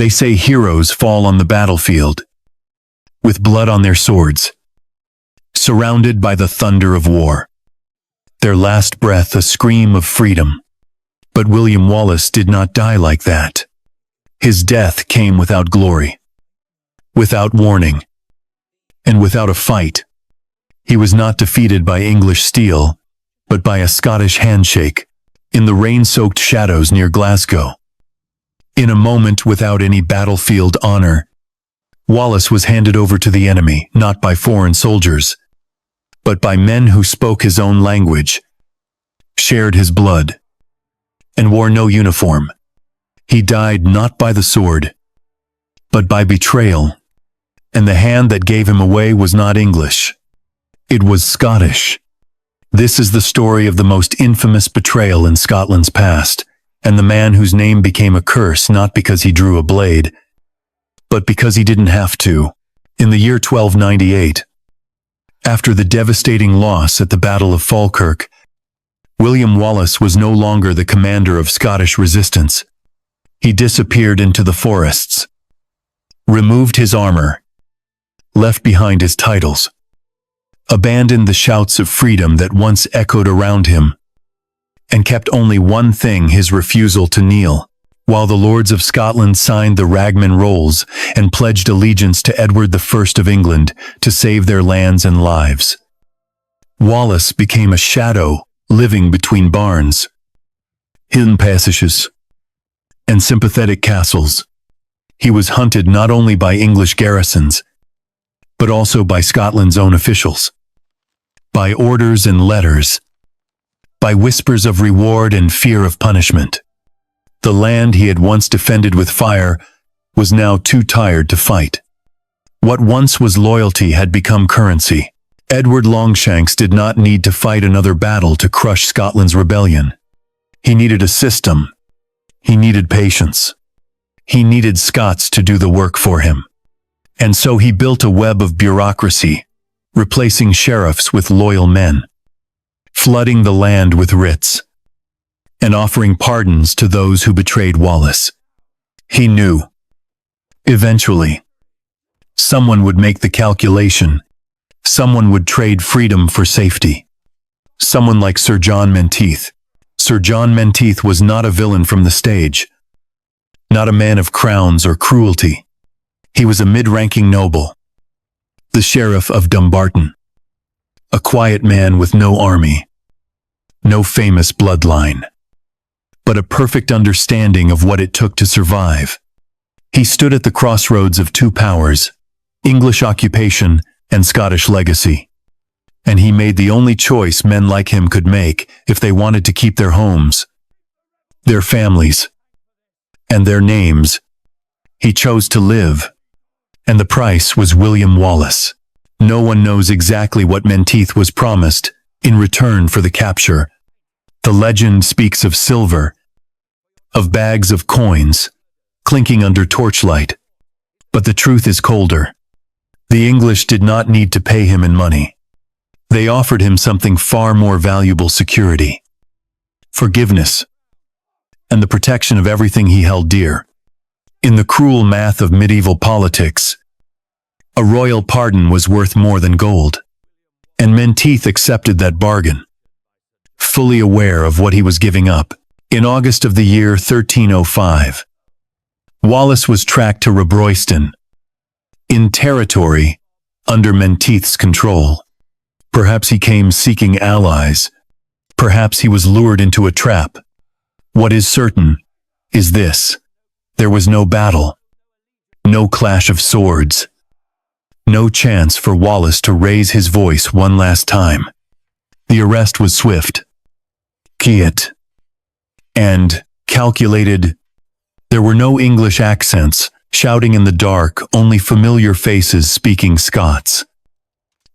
They say heroes fall on the battlefield, with blood on their swords, surrounded by the thunder of war. Their last breath a scream of freedom. But William Wallace did not die like that. His death came without glory, without warning, and without a fight. He was not defeated by English steel, but by a Scottish handshake, in the rain-soaked shadows near Glasgow. In a moment without any battlefield honor, Wallace was handed over to the enemy, not by foreign soldiers, but by men who spoke his own language, shared his blood, and wore no uniform. He died not by the sword, but by betrayal, and the hand that gave him away was not English. It was Scottish. This is the story of the most infamous betrayal in Scotland's past, and the man whose name became a curse not because he drew a blade, but because he didn't have to. In the year 1298, after the devastating loss at the Battle of Falkirk, William Wallace was no longer the commander of Scottish resistance. He disappeared into the forests, removed his armor, left behind his titles, abandoned the shouts of freedom that once echoed around him, and kept only one thing: his refusal to kneel, while the lords of Scotland signed the Ragman Rolls and pledged allegiance to Edward I of England to save their lands and lives. Wallace became a shadow living between barns, hidden passages, and sympathetic castles. He was hunted not only by English garrisons, but also by Scotland's own officials, by orders and letters, by whispers of reward and fear of punishment. The land he had once defended with fire was now too tired to fight. What once was loyalty had become currency. Edward Longshanks did not need to fight another battle to crush Scotland's rebellion. He needed a system. He needed patience. He needed Scots to do the work for him. And so he built a web of bureaucracy, replacing sheriffs with loyal men, flooding the land with writs, and offering pardons to those who betrayed Wallace. He knew, eventually, someone would make the calculation. Someone would trade freedom for safety. Someone like Sir John Menteith. Sir John Menteith was not a villain from the stage, not a man of crowns or cruelty. He was a mid-ranking noble, the Sheriff of Dumbarton, a quiet man with no army, no famous bloodline, but a perfect understanding of what it took to survive. He stood at the crossroads of two powers, English occupation and Scottish legacy. And he made the only choice men like him could make if they wanted to keep their homes, their families, and their names. He chose to live, and the price was William Wallace. No one knows exactly what Menteith was promised in return for the capture. The legend speaks of silver, of bags of coins, clinking under torchlight. But the truth is colder. The English did not need to pay him in money. They offered him something far more valuable: security, forgiveness, and the protection of everything he held dear. In the cruel math of medieval politics, a royal pardon was worth more than gold. And Menteith accepted that bargain, fully aware of what he was giving up. In August of the year 1305, Wallace was tracked to Robroyston, in territory under Menteith's control. Perhaps he came seeking allies. Perhaps he was lured into a trap. What is certain is this: there was no battle, no clash of swords, no chance for Wallace to raise his voice one last time. The arrest was swift, quiet, and calculated. There were no English accents shouting in the dark, only familiar faces speaking Scots.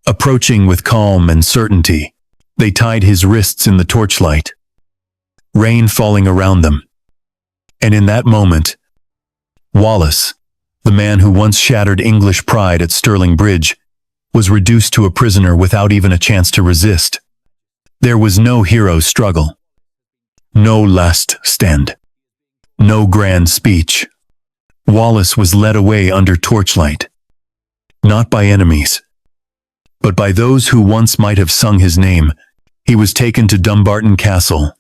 Approaching with calm and certainty, they tied his wrists in the torchlight, rain falling around them. And in that moment, Wallace, the man who once shattered English pride at Stirling Bridge, was reduced to a prisoner without even a chance to resist. There was no hero's struggle, no last stand, no grand speech. Wallace was led away under torchlight, not by enemies, but by those who once might have sung his name. He was taken to Dumbarton Castle,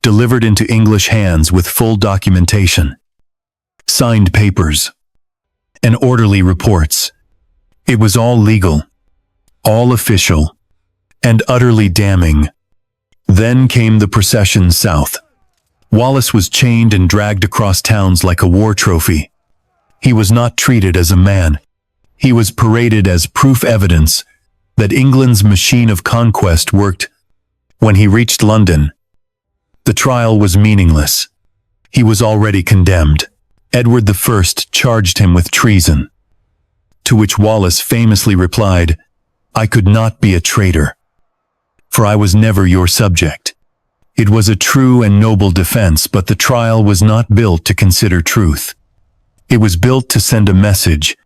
delivered into English hands with full documentation, signed papers, and orderly reports. It was all legal, all official, and utterly damning. Then came the procession south. Wallace was chained and dragged across towns like a war trophy. He was not treated as a man. He was paraded as proof evidence that England's machine of conquest worked. When he reached London, the trial was meaningless. He was already condemned. Edward I charged him with treason, to which Wallace famously replied, "I could not be a traitor, for I was never your subject." It was a true and noble defense, but the trial was not built to consider truth. It was built to send a message.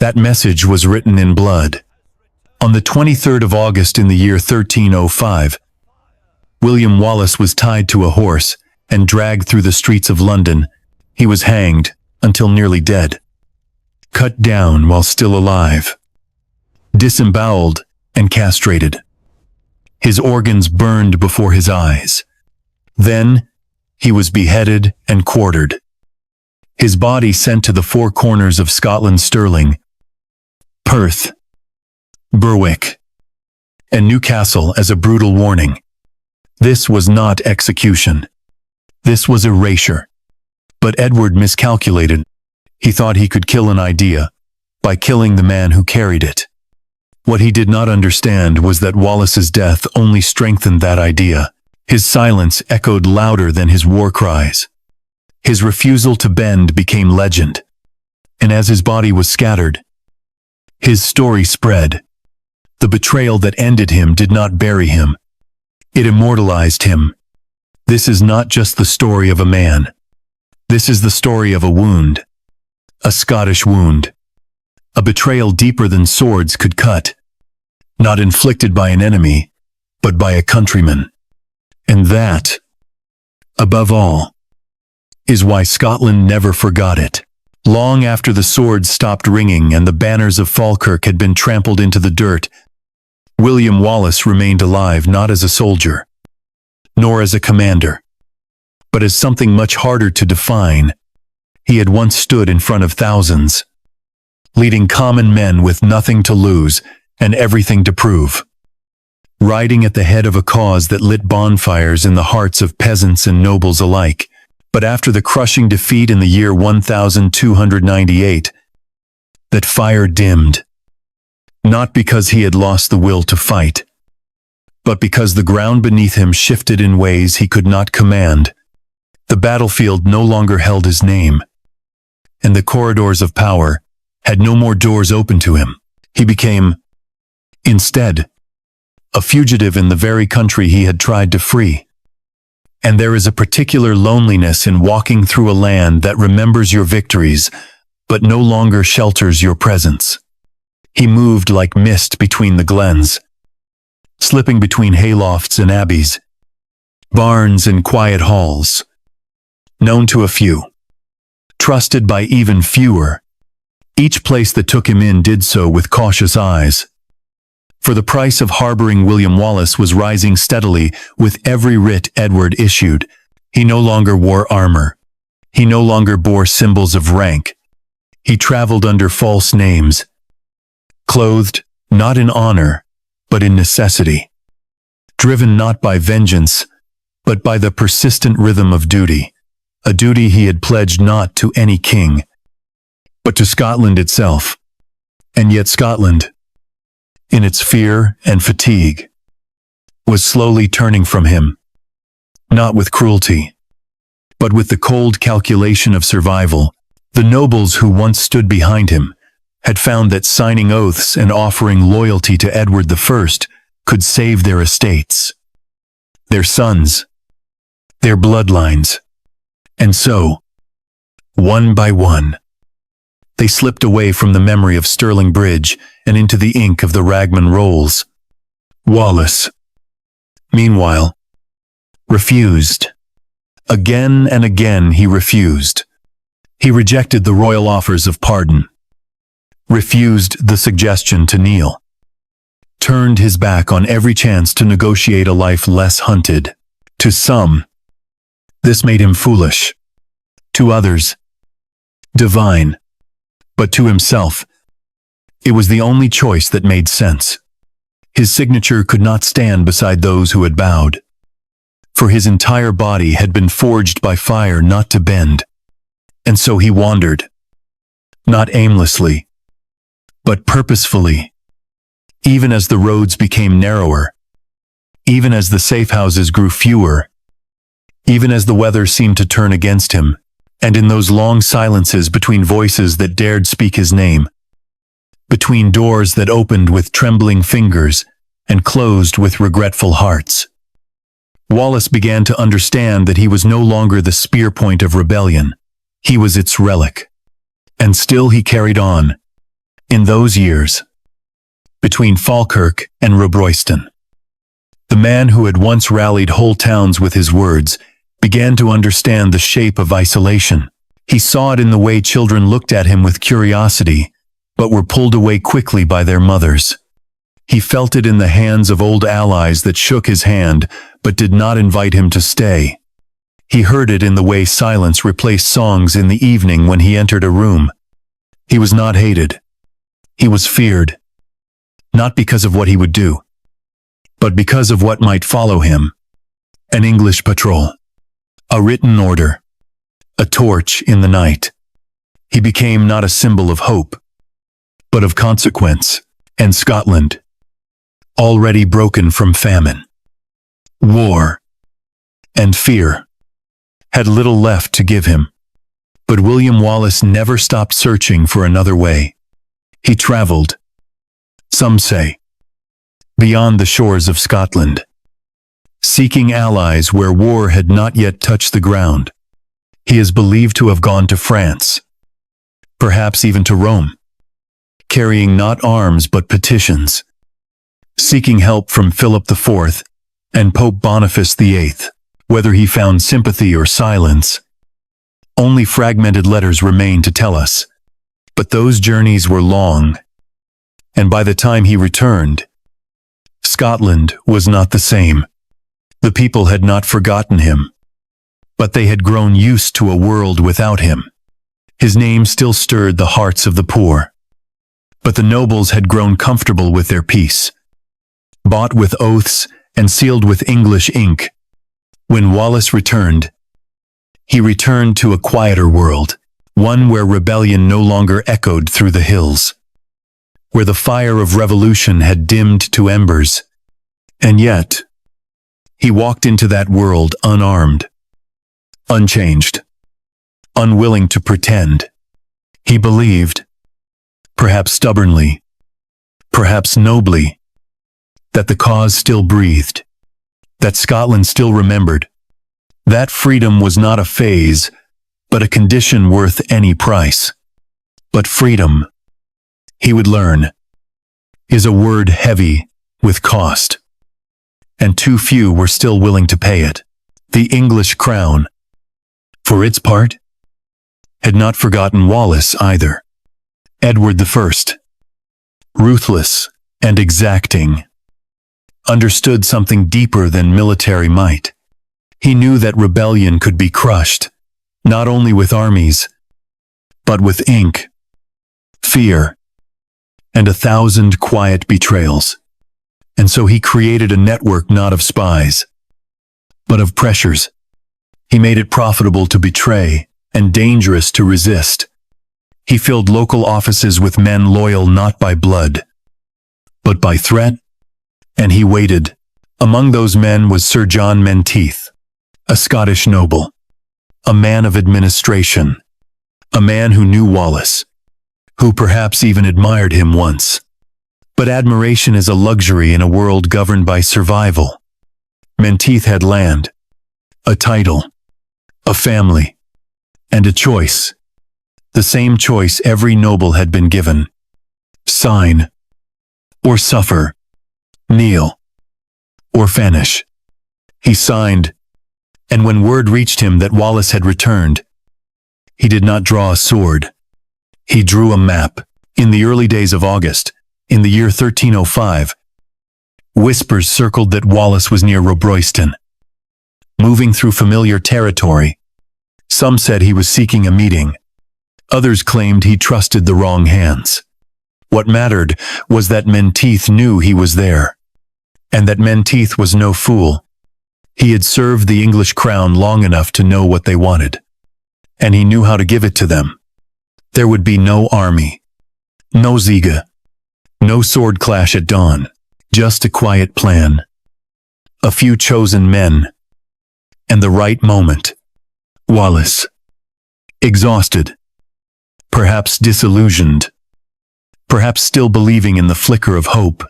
That message was written in blood. On the 23rd of August in the year 1305, William Wallace was tied to a horse and dragged through the streets of London. He was hanged until nearly dead, cut down while still alive, disemboweled and castrated. His organs burned before his eyes. Then he was beheaded and quartered. His body sent to the four corners of Scotland: Stirling, Perth, Berwick, and Newcastle, as a brutal warning. This was not execution. This was erasure. But Edward miscalculated. He thought he could kill an idea by killing the man who carried it. What he did not understand was that Wallace's death only strengthened that idea. His silence echoed louder than his war cries. His refusal to bend became legend. And as his body was scattered, his story spread. The betrayal that ended him did not bury him. It immortalized him. This is not just the story of a man. This is the story of a wound. A Scottish wound. A betrayal deeper than swords could cut. Not inflicted by an enemy, but by a countryman. And that, above all, is why Scotland never forgot it. Long after the swords stopped ringing and the banners of Falkirk had been trampled into the dirt, William Wallace remained alive, not as a soldier, nor as a commander, but as something much harder to define. He had once stood in front of thousands, leading common men with nothing to lose and everything to prove, riding at the head of a cause that lit bonfires in the hearts of peasants and nobles alike. But after the crushing defeat in the year 1298, that fire dimmed, not because he had lost the will to fight, but because the ground beneath him shifted in ways he could not command. The battlefield no longer held his name, and the corridors of power had no more doors open to him. He became, instead, a fugitive in the very country he had tried to free. And there is a particular loneliness in walking through a land that remembers your victories, but no longer shelters your presence. He moved like mist between the glens, slipping between haylofts and abbeys, barns and quiet halls, known to a few, trusted by even fewer. Each place that took him in did so with cautious eyes. For the price of harboring William Wallace was rising steadily with every writ Edward issued. He no longer wore armor. He no longer bore symbols of rank. He traveled under false names, clothed not in honor, but in necessity, driven not by vengeance, but by the persistent rhythm of duty, a duty he had pledged not to any king, but to Scotland itself. And yet Scotland, in its fear and fatigue, was slowly turning from him, not with cruelty, but with the cold calculation of survival. The nobles who once stood behind him had found that signing oaths and offering loyalty to Edward I could save their estates, their sons, their bloodlines. And so, one by one, they slipped away from the memory of Stirling Bridge and into the ink of the Ragman rolls. Wallace, meanwhile, refused. Again and again he refused. He rejected the royal offers of pardon, refused the suggestion to kneel, turned his back on every chance to negotiate a life less hunted. To some, this made him foolish. To others, divine. But to himself, it was the only choice that made sense. His signature could not stand beside those who had bowed, for his entire body had been forged by fire not to bend. And so he wandered, not aimlessly, but purposefully, even as the roads became narrower, even as the safe houses grew fewer, even as the weather seemed to turn against him, and in those long silences between voices that dared speak his name, between doors that opened with trembling fingers and closed with regretful hearts, Wallace began to understand that he was no longer the spear point of rebellion. He was its relic. And still he carried on, in those years, between Falkirk and Robroyston. The man who had once rallied whole towns with his words began to understand the shape of isolation. He saw it in the way children looked at him with curiosity, but were pulled away quickly by their mothers. He felt it in the hands of old allies that shook his hand, but did not invite him to stay. He heard it in the way silence replaced songs in the evening when he entered a room. He was not hated. He was feared. Not because of what he would do, but because of what might follow him. An English patrol. A written order. A torch in the night. He became not a symbol of hope, but of consequence. And Scotland, already broken from famine, war, and fear, had little left to give him. But William Wallace never stopped searching for another way. He traveled, some say, beyond the shores of Scotland, seeking allies where war had not yet touched the ground. He is believed to have gone to France, perhaps even to Rome, carrying not arms but petitions, seeking help from Philip IV and Pope Boniface VIII. Whether he found sympathy or silence, only fragmented letters remain to tell us. But those journeys were long, and by the time he returned, Scotland was not the same. The people had not forgotten him, but they had grown used to a world without him. His name still stirred the hearts of the poor, but the nobles had grown comfortable with their peace, bought with oaths and sealed with English ink. When Wallace returned, he returned to a quieter world, one where rebellion no longer echoed through the hills, where the fire of revolution had dimmed to embers. And yet, he walked into that world unarmed, unchanged, unwilling to pretend. He believed, perhaps stubbornly, perhaps nobly, that the cause still breathed, that Scotland still remembered. That freedom was not a phase, but a condition worth any price. But freedom, he would learn, is a word heavy with cost, and too few were still willing to pay it. The English crown, for its part, had not forgotten Wallace either. Edward I, ruthless and exacting, understood something deeper than military might. He knew that rebellion could be crushed, not only with armies, but with ink, fear, and 1,000 quiet betrayals. And so he created a network not of spies, but of pressures. He made it profitable to betray and dangerous to resist. He filled local offices with men loyal not by blood, but by threat. And he waited. Among those men was Sir John Menteith, a Scottish noble, a man of administration, a man who knew Wallace, who perhaps even admired him once. But admiration is a luxury in a world governed by survival. Menteith had land, a title, a family, and a choice. The same choice every noble had been given. Sign or suffer. Kneel, or vanish. He signed, and when word reached him that Wallace had returned, He did not draw a sword. He drew a map. In the early days of August, in the year 1305, whispers circled that Wallace was near Robroyston, moving through familiar territory. Some said he was seeking a meeting. Others claimed he trusted the wrong hands. What mattered was that Menteith knew he was there, and that Menteith was no fool. He had served the English crown long enough to know what they wanted, and he knew how to give it to them. There would be no army, no Ziga, no sword clash at dawn, just a quiet plan, a few chosen men, and the right moment. Wallace, exhausted, perhaps disillusioned, perhaps still believing in the flicker of hope,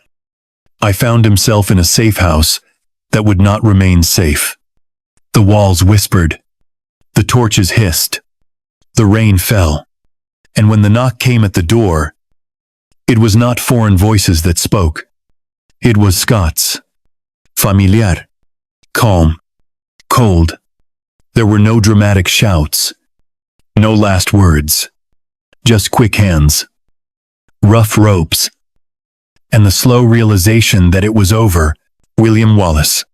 found himself in a safe house that would not remain safe. The walls whispered, the torches hissed, the rain fell, and when the knock came at the door, it was not foreign voices that spoke. It was Scots. Familiar, calm, cold. There were no dramatic shouts, no last words, just quick hands, rough ropes, and the slow realization that it was over. William Wallace,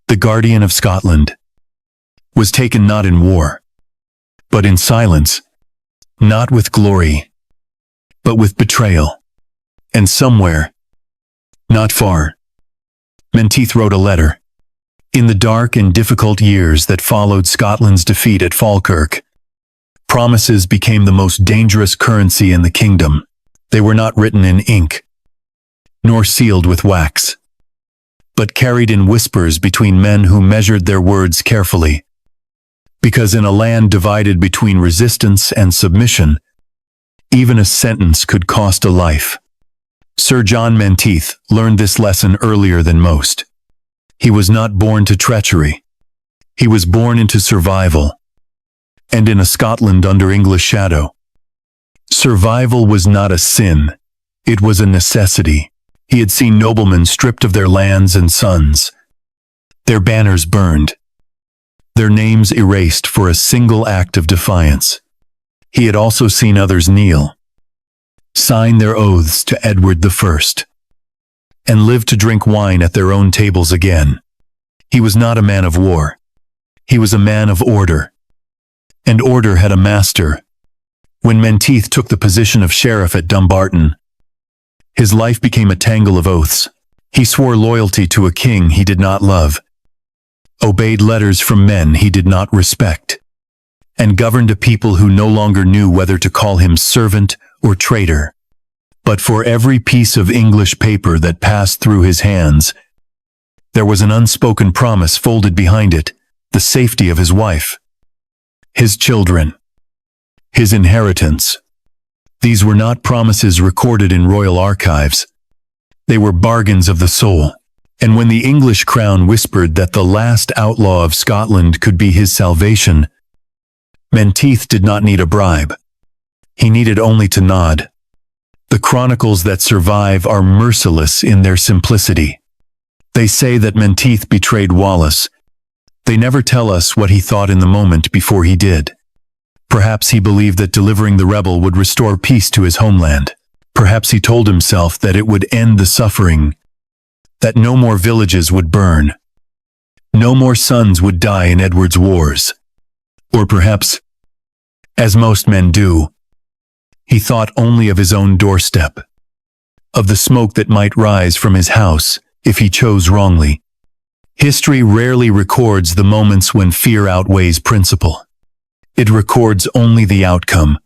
the guardian of Scotland, was taken not in war, but in silence, not with glory, but with betrayal. And somewhere, not far, Menteith wrote a letter. In the dark and difficult years that followed Scotland's defeat at Falkirk, promises became the most dangerous currency in the kingdom. They were not written in ink, nor sealed with wax, but carried in whispers between men who measured their words carefully. Because in a land divided between resistance and submission, even a sentence could cost a life. Sir John Menteith learned this lesson earlier than most. He was not born to treachery. He was born into survival. And in a Scotland under English shadow, survival was not a sin, it was a necessity. He had seen noblemen stripped of their lands and sons, their banners burned, their names erased for a single act of defiance. He had also seen others kneel, sign their oaths to Edward I, and live to drink wine at their own tables again. He was not a man of war. He was a man of order. And order had a master. When Menteith took the position of sheriff at Dumbarton, his life became a tangle of oaths. He swore loyalty to a king he did not love, obeyed letters from men he did not respect, and governed a people who no longer knew whether to call him servant or traitor. But for every piece of English paper that passed through his hands, there was an unspoken promise folded behind it, the safety of his wife, his children, his inheritance. These were not promises recorded in royal archives. They were bargains of the soul. And when the English crown whispered that the last outlaw of Scotland could be his salvation, Menteith did not need a bribe. He needed only to nod. The chronicles that survive are merciless in their simplicity. They say that Menteith betrayed Wallace. They never tell us what he thought in the moment before he did. Perhaps he believed that delivering the rebel would restore peace to his homeland. Perhaps he told himself that it would end the suffering, that no more villages would burn, no more sons would die in Edward's wars. Or perhaps, as most men do, he thought only of his own doorstep, of the smoke that might rise from his house if he chose wrongly. History rarely records the moments when fear outweighs principle. It records only the outcome.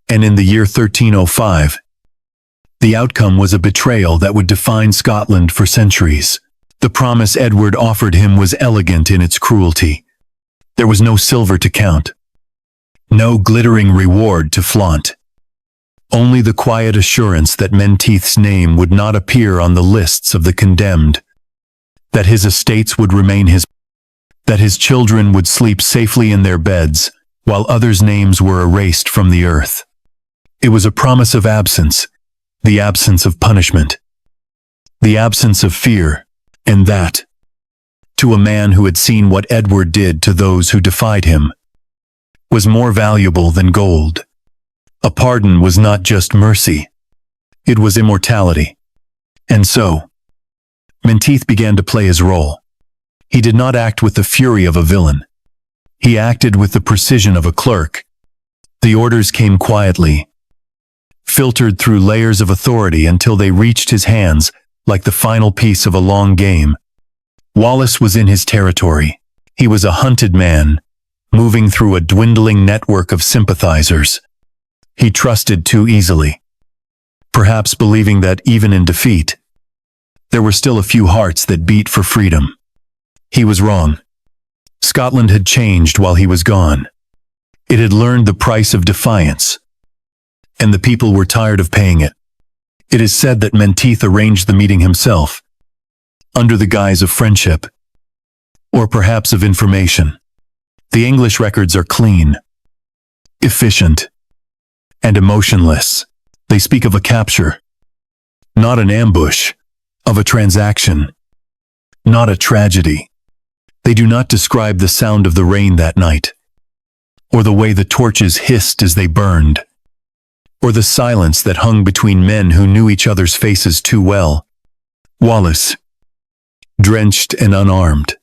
And in the year 1305, the outcome was a betrayal that would define Scotland for centuries. The promise Edward offered him was elegant in its cruelty. There was no silver to count, no glittering reward to flaunt. Only the quiet assurance that Menteith's name would not appear on the lists of the condemned, that his estates would remain his, that his children would sleep safely in their beds, while others' names were erased from the earth. It was a promise of absence, the absence of punishment, the absence of fear, and that, to a man who had seen what Edward did to those who defied him, was more valuable than gold. A pardon was not just mercy. It was immortality. And so, Menteith began to play his role. He did not act with the fury of a villain. He acted with the precision of a clerk. The orders came quietly, filtered through layers of authority until they reached his hands like the final piece of a long game. Wallace was in his territory. He was a hunted man, moving through a dwindling network of sympathizers. He trusted too easily, perhaps believing that even in defeat, there were still a few hearts that beat for freedom. He was wrong. Scotland had changed while he was gone. It had learned the price of defiance, and the people were tired of paying it. It is said that Menteith arranged the meeting himself, under the guise of friendship, or perhaps of information. The English records are clean, efficient, and emotionless. They speak of a capture, not an ambush, of a transaction, not a tragedy. They do not describe the sound of the rain that night, or the way the torches hissed as they burned, or the silence that hung between men who knew each other's faces too well. Wallace, drenched and unarmed,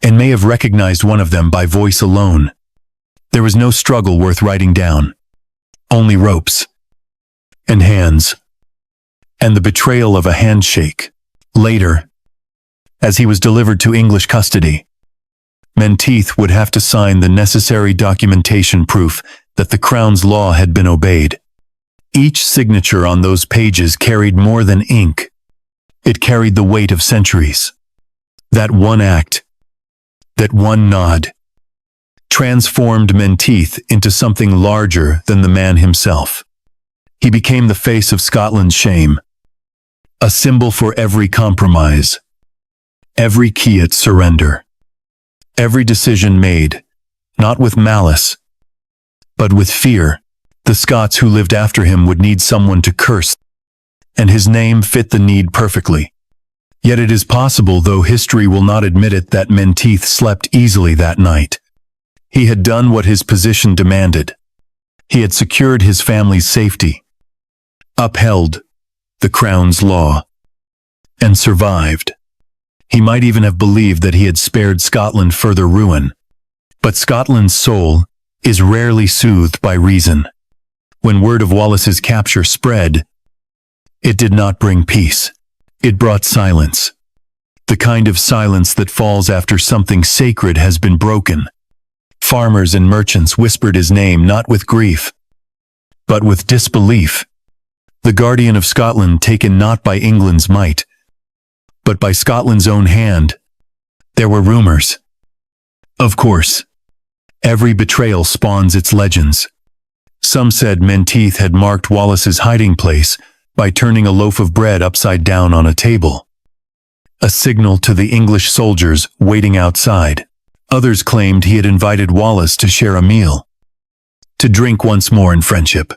and may have recognized one of them by voice alone. There was no struggle worth writing down, only ropes, and hands, and the betrayal of a handshake. Later, as he was delivered to English custody, Menteith would have to sign the necessary documentation proof that the Crown's law had been obeyed. Each signature on those pages carried more than ink. It carried the weight of centuries. That one act, that one nod, transformed Menteith into something larger than the man himself. He became the face of Scotland's shame, a symbol for every compromise, every Kiat surrender, every decision made, not with malice, but with fear. The Scots who lived after him would need someone to curse, and his name fit the need perfectly. Yet it is possible, though history will not admit it, that Menteith slept easily that night. He had done what his position demanded. He had secured his family's safety, upheld the Crown's law, and survived. He might even have believed that he had spared Scotland further ruin. But Scotland's soul is rarely soothed by reason. When word of Wallace's capture spread, it did not bring peace. It brought silence. The kind of silence that falls after something sacred has been broken. Farmers and merchants whispered his name not with grief, but with disbelief. The guardian of Scotland taken not by England's might, but by Scotland's own hand. There were rumors. Of course, every betrayal spawns its legends. Some said Menteith had marked Wallace's hiding place by turning a loaf of bread upside down on a table, a signal to the English soldiers waiting outside. Others claimed he had invited Wallace to share a meal, to drink once more in friendship,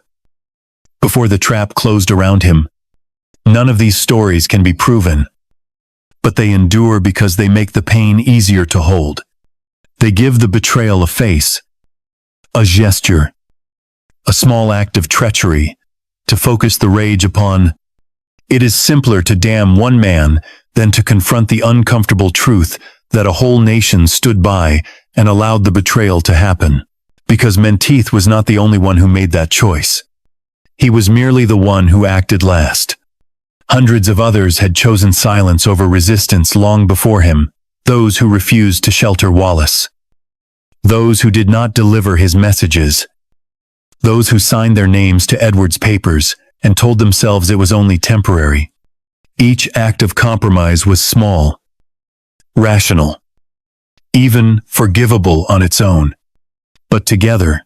before the trap closed around him. None of these stories can be proven, but they endure because they make the pain easier to hold. They give the betrayal a face, a gesture, a small act of treachery, to focus the rage upon. It is simpler to damn one man than to confront the uncomfortable truth that a whole nation stood by and allowed the betrayal to happen. Because Menteith was not the only one who made that choice. He was merely the one who acted last. Hundreds of others had chosen silence over resistance long before him, those who refused to shelter Wallace, those who did not deliver his messages, those who signed their names to Edward's papers and told themselves it was only temporary. Each act of compromise was small, rational, even forgivable on its own. But together,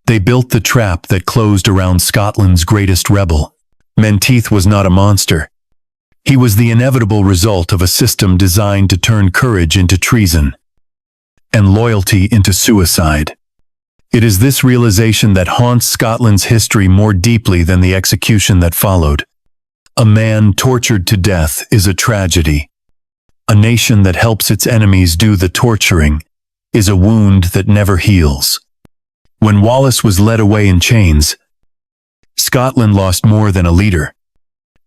they built the trap that closed around Scotland's greatest rebel. Menteith was not a monster. He was the inevitable result of a system designed to turn courage into treason and loyalty into suicide. It is this realization that haunts Scotland's history more deeply than the execution that followed. A man tortured to death is a tragedy. A nation that helps its enemies do the torturing is a wound that never heals. When Wallace was led away in chains, Scotland lost more than a leader.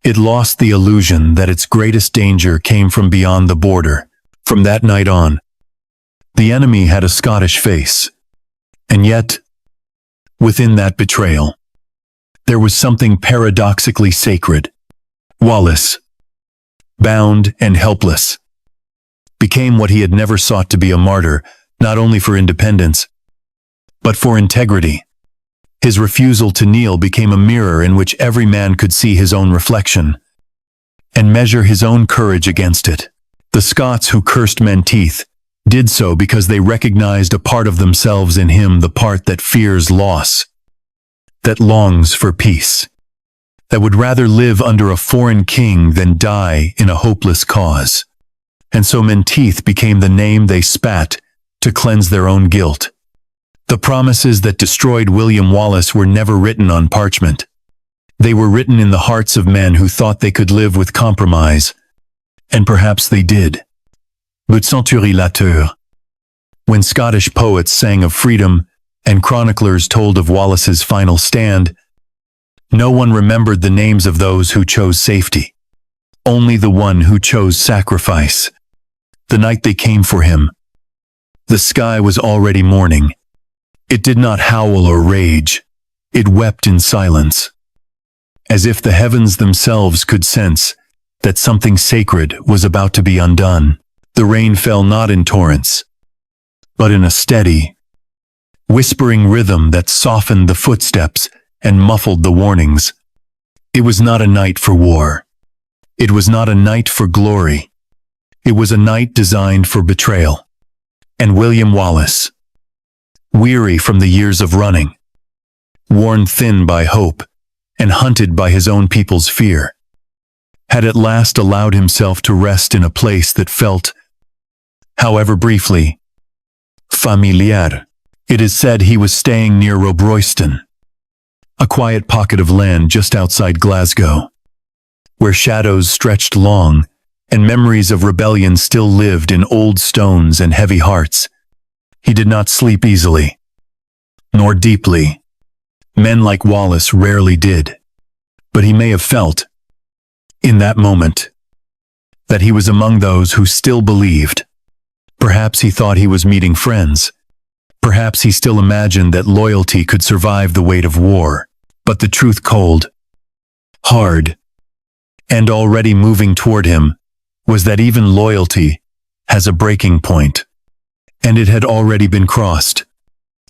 It lost the illusion that its greatest danger came from beyond the border. From that night on, the enemy had a Scottish face. And yet, within that betrayal, there was something paradoxically sacred. Wallace, bound and helpless, became what he had never sought to be, a martyr, not only for independence, but for integrity. His refusal to kneel became a mirror in which every man could see his own reflection and measure his own courage against it. The Scots who cursed Menteith did so because they recognized a part of themselves in him, the part that fears loss, that longs for peace, that would rather live under a foreign king than die in a hopeless cause. And so Menteith became the name they spat to cleanse their own guilt. The promises that destroyed William Wallace were never written on parchment. They were written in the hearts of men who thought they could live with compromise. And perhaps they did. But centuries later, when Scottish poets sang of freedom and chroniclers told of Wallace's final stand, no one remembered the names of those who chose safety. Only the one who chose sacrifice. The night they came for him, the sky was already mourning. It did not howl or rage. It wept in silence, as if the heavens themselves could sense that something sacred was about to be undone. The rain fell not in torrents, but in a steady, whispering rhythm that softened the footsteps and muffled the warnings. It was not a night for war. It was not a night for glory. It was a night designed for betrayal. And William Wallace, weary from the years of running, worn thin by hope, and hunted by his own people's fear, had at last allowed himself to rest in a place that felt, however briefly, familiar. It is said he was staying near Robroyston, a quiet pocket of land just outside Glasgow, where shadows stretched long and memories of rebellion still lived in old stones and heavy hearts. He did not sleep easily, nor deeply. Men like Wallace rarely did. But he may have felt, in that moment, that he was among those who still believed. Perhaps he thought he was meeting friends. Perhaps he still imagined that loyalty could survive the weight of war. But the truth, cold, hard, and already moving toward him, was that even loyalty has a breaking point. And it had already been crossed.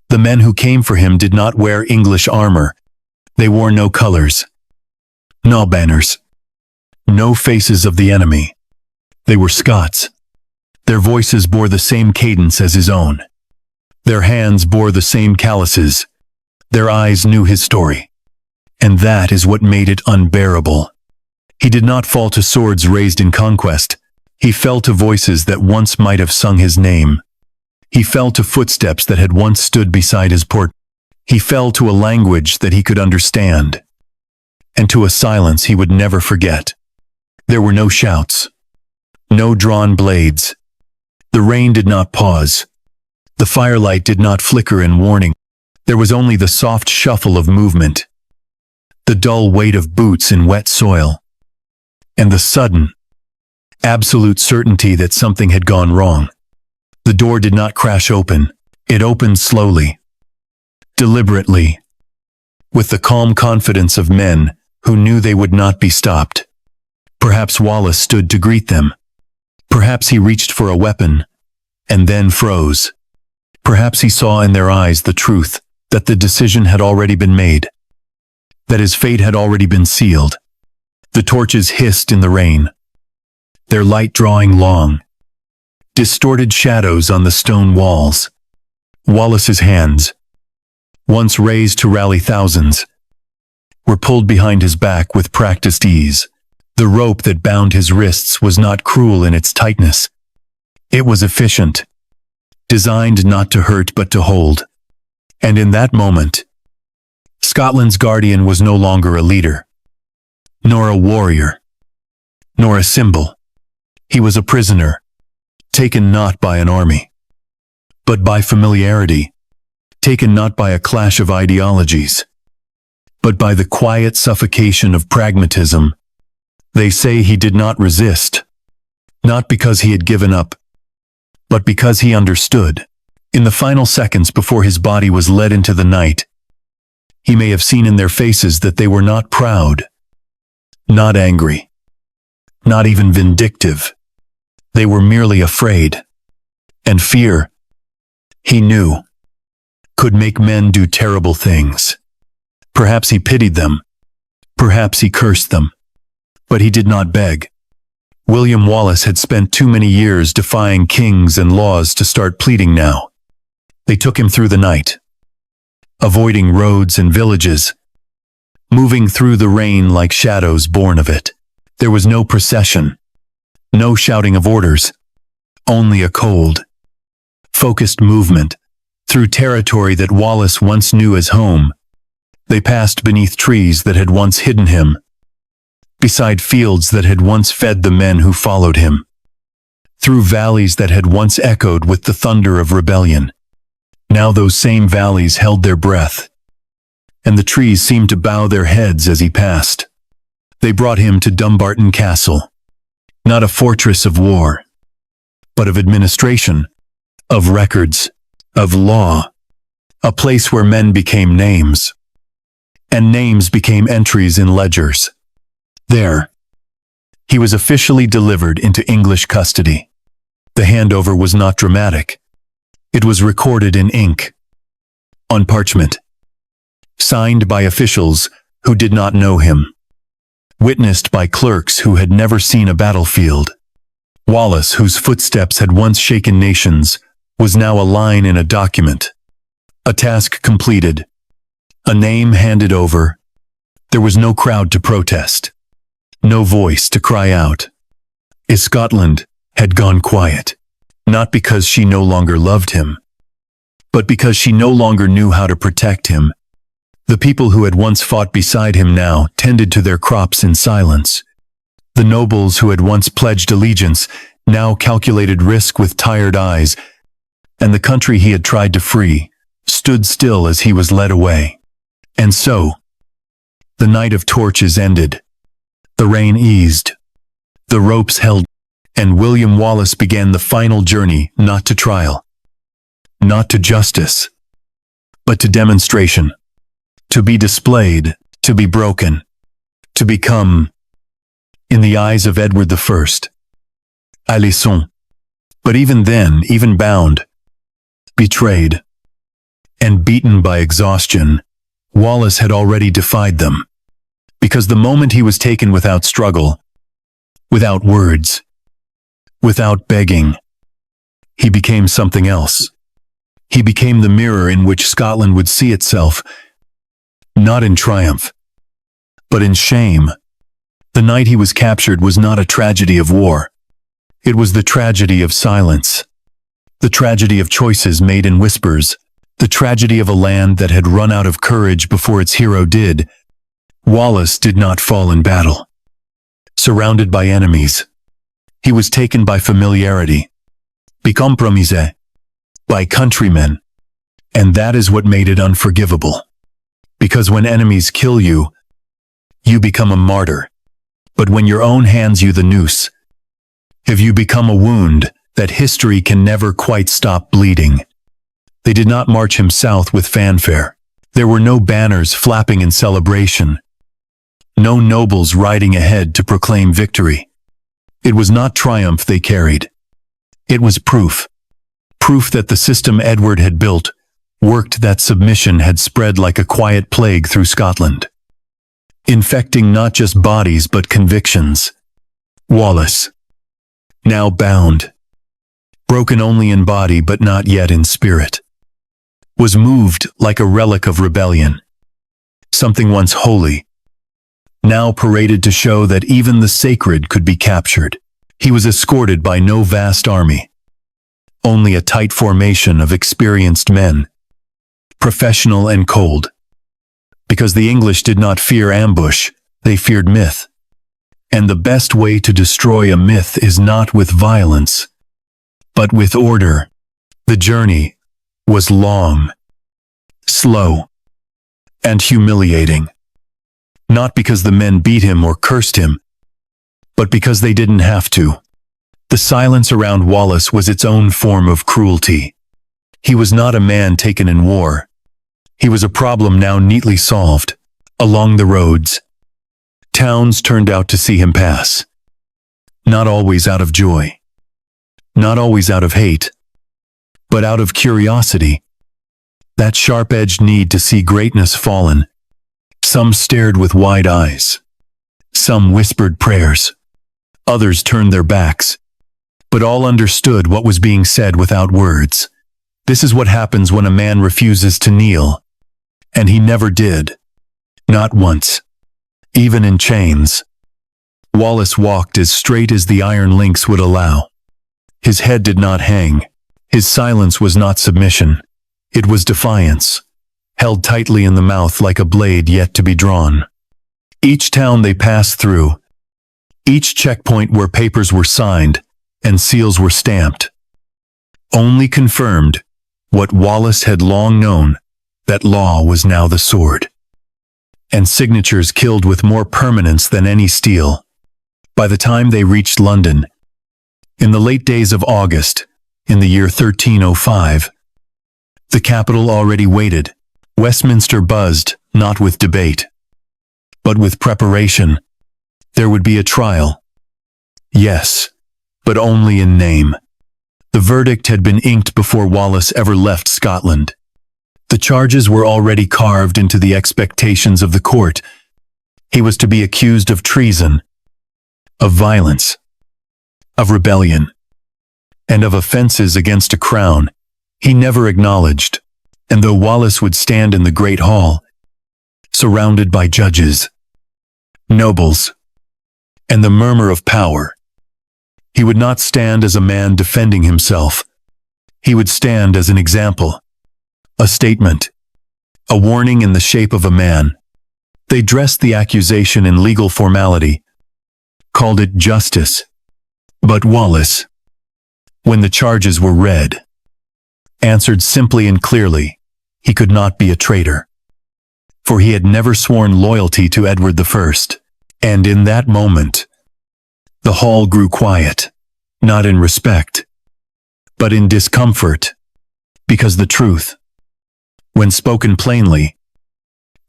The men who came for him did not wear English armor. They wore no colors, no banners, no faces of the enemy. They were Scots. Their voices bore the same cadence as his own. Their hands bore the same calluses. Their eyes knew his story. And that is what made it unbearable. He did not fall to swords raised in conquest. He fell to voices that once might have sung his name. He fell to footsteps that had once stood beside his port. He fell to a language that he could understand, and to a silence he would never forget. There were no shouts, no drawn blades. The rain did not pause. The firelight did not flicker in warning. There was only the soft shuffle of movement, the dull weight of boots in wet soil, and the sudden, absolute certainty that something had gone wrong. The door did not crash open. It opened slowly, deliberately, with the calm confidence of men who knew they would not be stopped. Perhaps Wallace stood to greet them. Perhaps he reached for a weapon, and then froze. Perhaps he saw in their eyes the truth, that the decision had already been made, that his fate had already been sealed. The torches hissed in the rain, their light drawing long, distorted shadows on the stone walls. Wallace's hands, once raised to rally thousands, were pulled behind his back with practiced ease. The rope that bound his wrists was not cruel in its tightness. It was efficient, designed not to hurt but to hold. And in that moment, Scotland's guardian was no longer a leader, nor a warrior, nor a symbol. He was a prisoner, taken not by an army, but by familiarity, taken not by a clash of ideologies, but by the quiet suffocation of pragmatism. They say he did not resist, not because he had given up, but because he understood. In the final seconds before his body was led into the night, he may have seen in their faces that they were not proud, not angry, not even vindictive. They were merely afraid. And fear, he knew, could make men do terrible things. Perhaps he pitied them. Perhaps he cursed them. But he did not beg. William Wallace had spent too many years defying kings and laws to start pleading now. They took him through the night, avoiding roads and villages, moving through the rain like shadows born of it. There was no procession, no shouting of orders, only a cold, focused movement through territory that Wallace once knew as home. They passed beneath trees that had once hidden him, beside fields that had once fed the men who followed him, through valleys that had once echoed with the thunder of rebellion. Now those same valleys held their breath, and the trees seemed to bow their heads as he passed. They brought him to Dumbarton Castle, not a fortress of war, but of administration, of records, of law, a place where men became names, and names became entries in ledgers. There, he was officially delivered into English custody. The handover was not dramatic. It was recorded in ink, on parchment, signed by officials who did not know him, witnessed by clerks who had never seen a battlefield. Wallace, whose footsteps had once shaken nations, was now a line in a document, a task completed, a name handed over. There was no crowd to protest, no voice to cry out. Scotland had gone quiet, not because she no longer loved him, but because she no longer knew how to protect him. The people who had once fought beside him now tended to their crops in silence. The nobles who had once pledged allegiance now calculated risk with tired eyes, and the country he had tried to free stood still as he was led away. And so, the night of torches ended. The rain eased. The ropes held, and William Wallace began the final journey, not to trial, not to justice, but to demonstration, to be displayed, to be broken, to become, in the eyes of Edward I, a leçon. But even then, even bound, betrayed, and beaten by exhaustion, Wallace had already defied them, because the moment he was taken without struggle, without words, without begging, he became something else. He became the mirror in which Scotland would see itself, not in triumph, but in shame. The night he was captured was not a tragedy of war. It was the tragedy of silence, the tragedy of choices made in whispers, the tragedy of a land that had run out of courage before its hero did. Wallace did not fall in battle, surrounded by enemies. He was taken by familiarity, by compromise, by countrymen, and that is what made it unforgivable. Because when enemies kill you, you become a martyr. But when your own hands you the noose, have you become a wound that history can never quite stop bleeding. They did not march him south with fanfare. There were no banners flapping in celebration, no nobles riding ahead to proclaim victory. It was not triumph they carried. It was proof. Proof that the system Edward had built worked, that submission had spread like a quiet plague through Scotland, infecting not just bodies but convictions. Wallace, now bound, broken only in body but not yet in spirit, was moved like a relic of rebellion. Something once holy, now paraded to show that even the sacred could be captured. He was escorted by no vast army, only a tight formation of experienced men, professional and cold. Because the English did not fear ambush, they feared myth. And the best way to destroy a myth is not with violence, but with order. The journey was long, slow, and humiliating. Not because the men beat him or cursed him, but because they didn't have to. The silence around Wallace was its own form of cruelty. He was not a man taken in war. He was a problem now neatly solved. Along the roads, towns turned out to see him pass. Not always out of joy. Not always out of hate. But out of curiosity. That sharp-edged need to see greatness fallen. Some stared with wide eyes. Some whispered prayers. Others turned their backs. But all understood what was being said without words. This is what happens when a man refuses to kneel. And he never did. Not once. Even in chains. Wallace walked as straight as the iron links would allow. His head did not hang. His silence was not submission. It was defiance, held tightly in the mouth like a blade yet to be drawn. Each town they passed through, each checkpoint where papers were signed and seals were stamped, only confirmed what Wallace had long known, that law was now the sword. And signatures killed with more permanence than any steel. By the time they reached London, in the late days of August, in the year 1305, the capital already waited. Westminster buzzed, not with debate, but with preparation. There would be a trial. Yes, but only in name. The verdict had been inked before Wallace ever left Scotland. The charges were already carved into the expectations of the court. He was to be accused of treason, of violence, of rebellion, and of offenses against a crown he never acknowledged. And though Wallace would stand in the great hall, surrounded by judges, nobles, and the murmur of power, he would not stand as a man defending himself. He would stand as an example, a statement, a warning in the shape of a man. They dressed the accusation in legal formality, called it justice. But Wallace, when the charges were read, answered simply and clearly, he could not be a traitor. For he had never sworn loyalty to Edward I. And in that moment, the hall grew quiet, not in respect, but in discomfort, because the truth, when spoken plainly,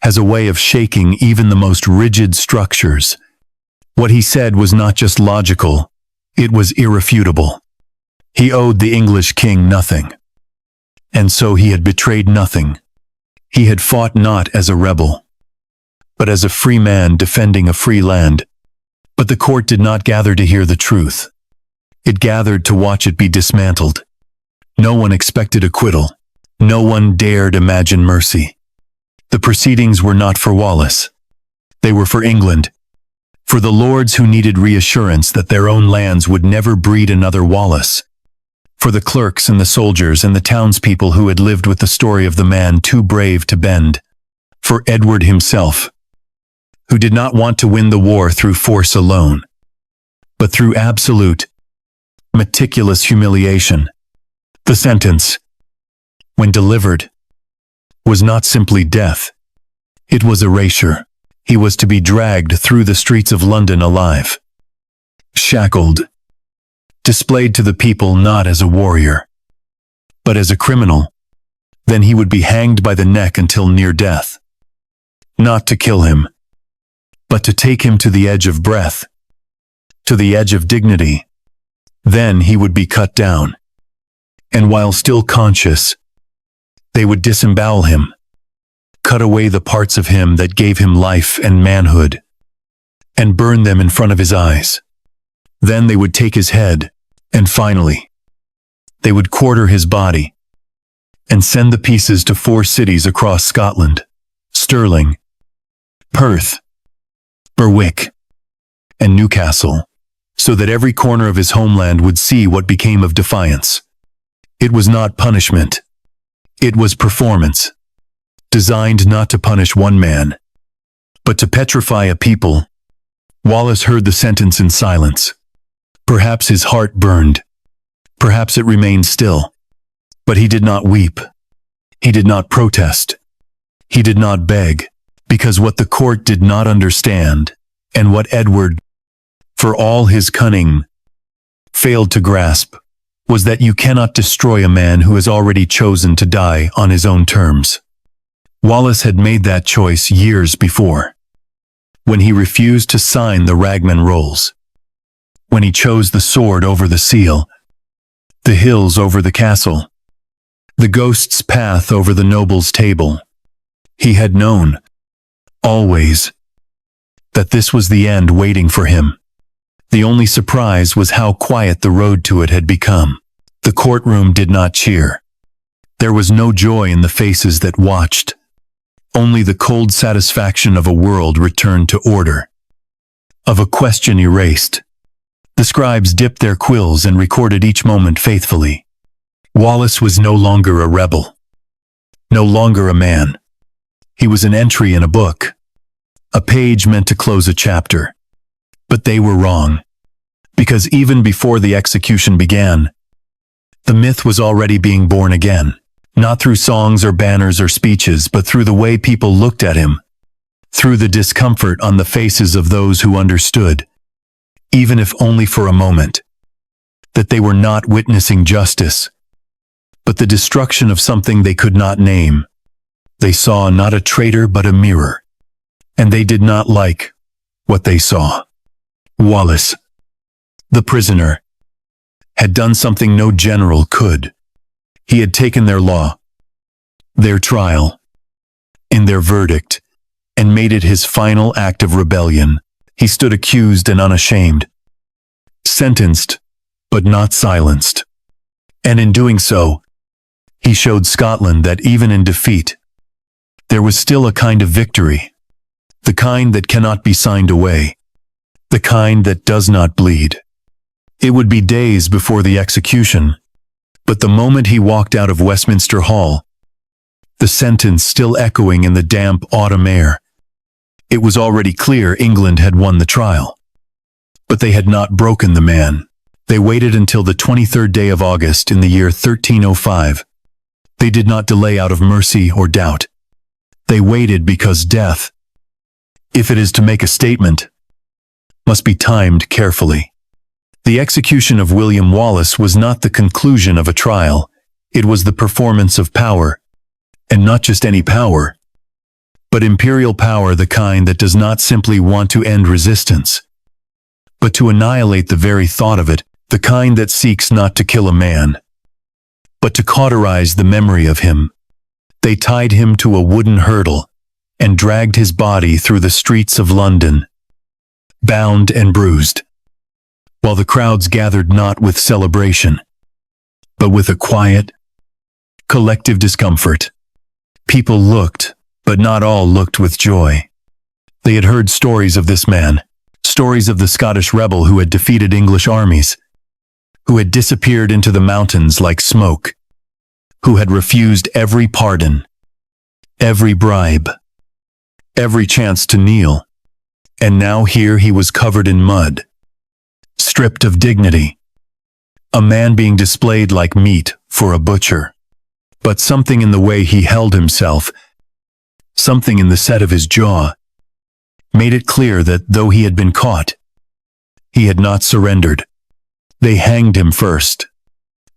has a way of shaking even the most rigid structures. What he said was not just logical, it was irrefutable. He owed the English king nothing. And so he had betrayed nothing. He had fought not as a rebel, but as a free man defending a free land. But the court did not gather to hear the truth. It gathered to watch it be dismantled. No one expected acquittal. No one dared imagine mercy. The proceedings were not for Wallace. They were for England, for the lords who needed reassurance that their own lands would never breed another Wallace, for the clerks and the soldiers and the townspeople who had lived with the story of the man too brave to bend, for Edward himself, who did not want to win the war through force alone, but through absolute, meticulous humiliation. The sentence, when delivered, was not simply death. It was erasure. He was to be dragged through the streets of London alive, shackled, displayed to the people not as a warrior, but as a criminal. Then he would be hanged by the neck until near death. Not to kill him, but to take him to the edge of breath, to the edge of dignity. Then he would be cut down. And while still conscious, they would disembowel him, cut away the parts of him that gave him life and manhood, and burn them in front of his eyes. Then they would take his head, and finally, they would quarter his body, and send the pieces to 4 cities across Scotland: Stirling, Perth, Berwick, and Newcastle, so that every corner of his homeland would see what became of defiance. It was not punishment. It was performance, designed not to punish one man, but to petrify a people. Wallace heard the sentence in silence. Perhaps his heart burned. Perhaps it remained still. But he did not weep. He did not protest. He did not beg, because what the court did not understand, and what Edward, for all his cunning, failed to grasp, was that you cannot destroy a man who has already chosen to die on his own terms. Wallace had made that choice years before, when he refused to sign the Ragman rolls, when he chose the sword over the seal, the hills over the castle, the ghost's path over the noble's table. He had known, always, that this was the end waiting for him. The only surprise was how quiet the road to it had become. The courtroom did not cheer. There was no joy in the faces that watched. Only the cold satisfaction of a world returned to order, of a question erased. The scribes dipped their quills and recorded each moment faithfully. Wallace was no longer a rebel, no longer a man. He was an entry in a book, a page meant to close a chapter. But they were wrong, because even before the execution began, the myth was already being born again, not through songs or banners or speeches, but through the way people looked at him, through the discomfort on the faces of those who understood, even if only for a moment, that they were not witnessing justice, but the destruction of something they could not name. They saw not a traitor but a mirror, and they did not like what they saw. Wallace, the prisoner, had done something no general could. He had taken their law, their trial, in their verdict, and made it his final act of rebellion. He stood accused and unashamed, sentenced, but not silenced. And in doing so, he showed Scotland that even in defeat, there was still a kind of victory, the kind that cannot be signed away, the kind that does not bleed. It would be days before the execution, but the moment he walked out of Westminster Hall, the sentence still echoing in the damp autumn air, it was already clear England had won the trial. But they had not broken the man. They waited until the 23rd day of August in the year 1305. They did not delay out of mercy or doubt. They waited because death, if it is to make a statement, must be timed carefully. The execution of William Wallace was not the conclusion of a trial. It was the performance of power, and not just any power, but imperial power, the kind that does not simply want to end resistance, but to annihilate the very thought of it, the kind that seeks not to kill a man, but to cauterize the memory of him. They tied him to a wooden hurdle and dragged his body through the streets of London, bound and bruised, while the crowds gathered not with celebration, but with a quiet, collective discomfort. People looked, but not all looked with joy. They had heard stories of this man, stories of the Scottish rebel who had defeated English armies, who had disappeared into the mountains like smoke, who had refused every pardon, every bribe, every chance to kneel, and now here he was covered in mud, stripped of dignity, a man being displayed like meat for a butcher. But something in the way he held himself, something in the set of his jaw, made it clear that though he had been caught, he had not surrendered. They hanged him first.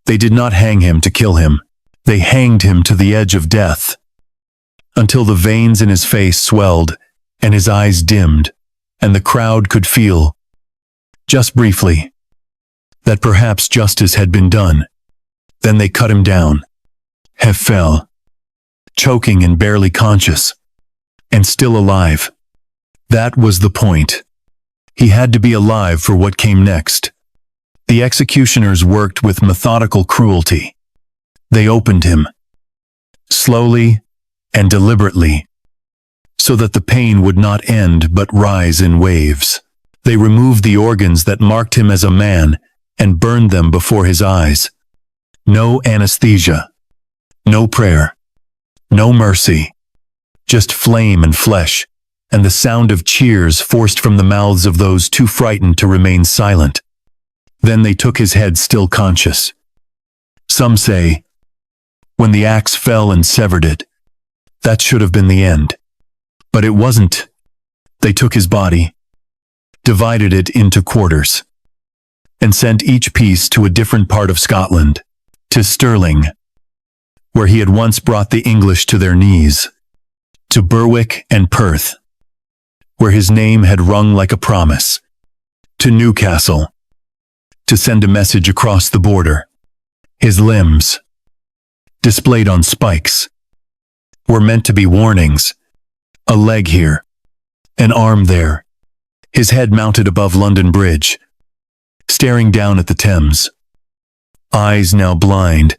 They did not hang him to kill him. They hanged him to the edge of death, until the veins in his face swelled and his eyes dimmed, and the crowd could feel, just briefly, that perhaps justice had been done. Then they cut him down. He fell, choking and barely conscious, and still alive. That was the point. He had to be alive for what came next. The executioners worked with methodical cruelty. They opened him, slowly and deliberately, so that the pain would not end but rise in waves. They removed the organs that marked him as a man and burned them before his eyes. No anesthesia, no prayer, no mercy, just flame and flesh, and the sound of cheers forced from the mouths of those too frightened to remain silent. Then they took his head still conscious. Some say, when the axe fell and severed it, That should have been the end. But it wasn't. They took his body, divided it into quarters, and sent each piece to a different part of Scotland, to Stirling, where he had once brought the English to their knees, to Berwick and Perth, where his name had rung like a promise, to Newcastle, to send a message across the border. His limbs, displayed on spikes, were meant to be warnings. A leg here, an arm there, his head mounted above London Bridge, staring down at the Thames. Eyes now blind,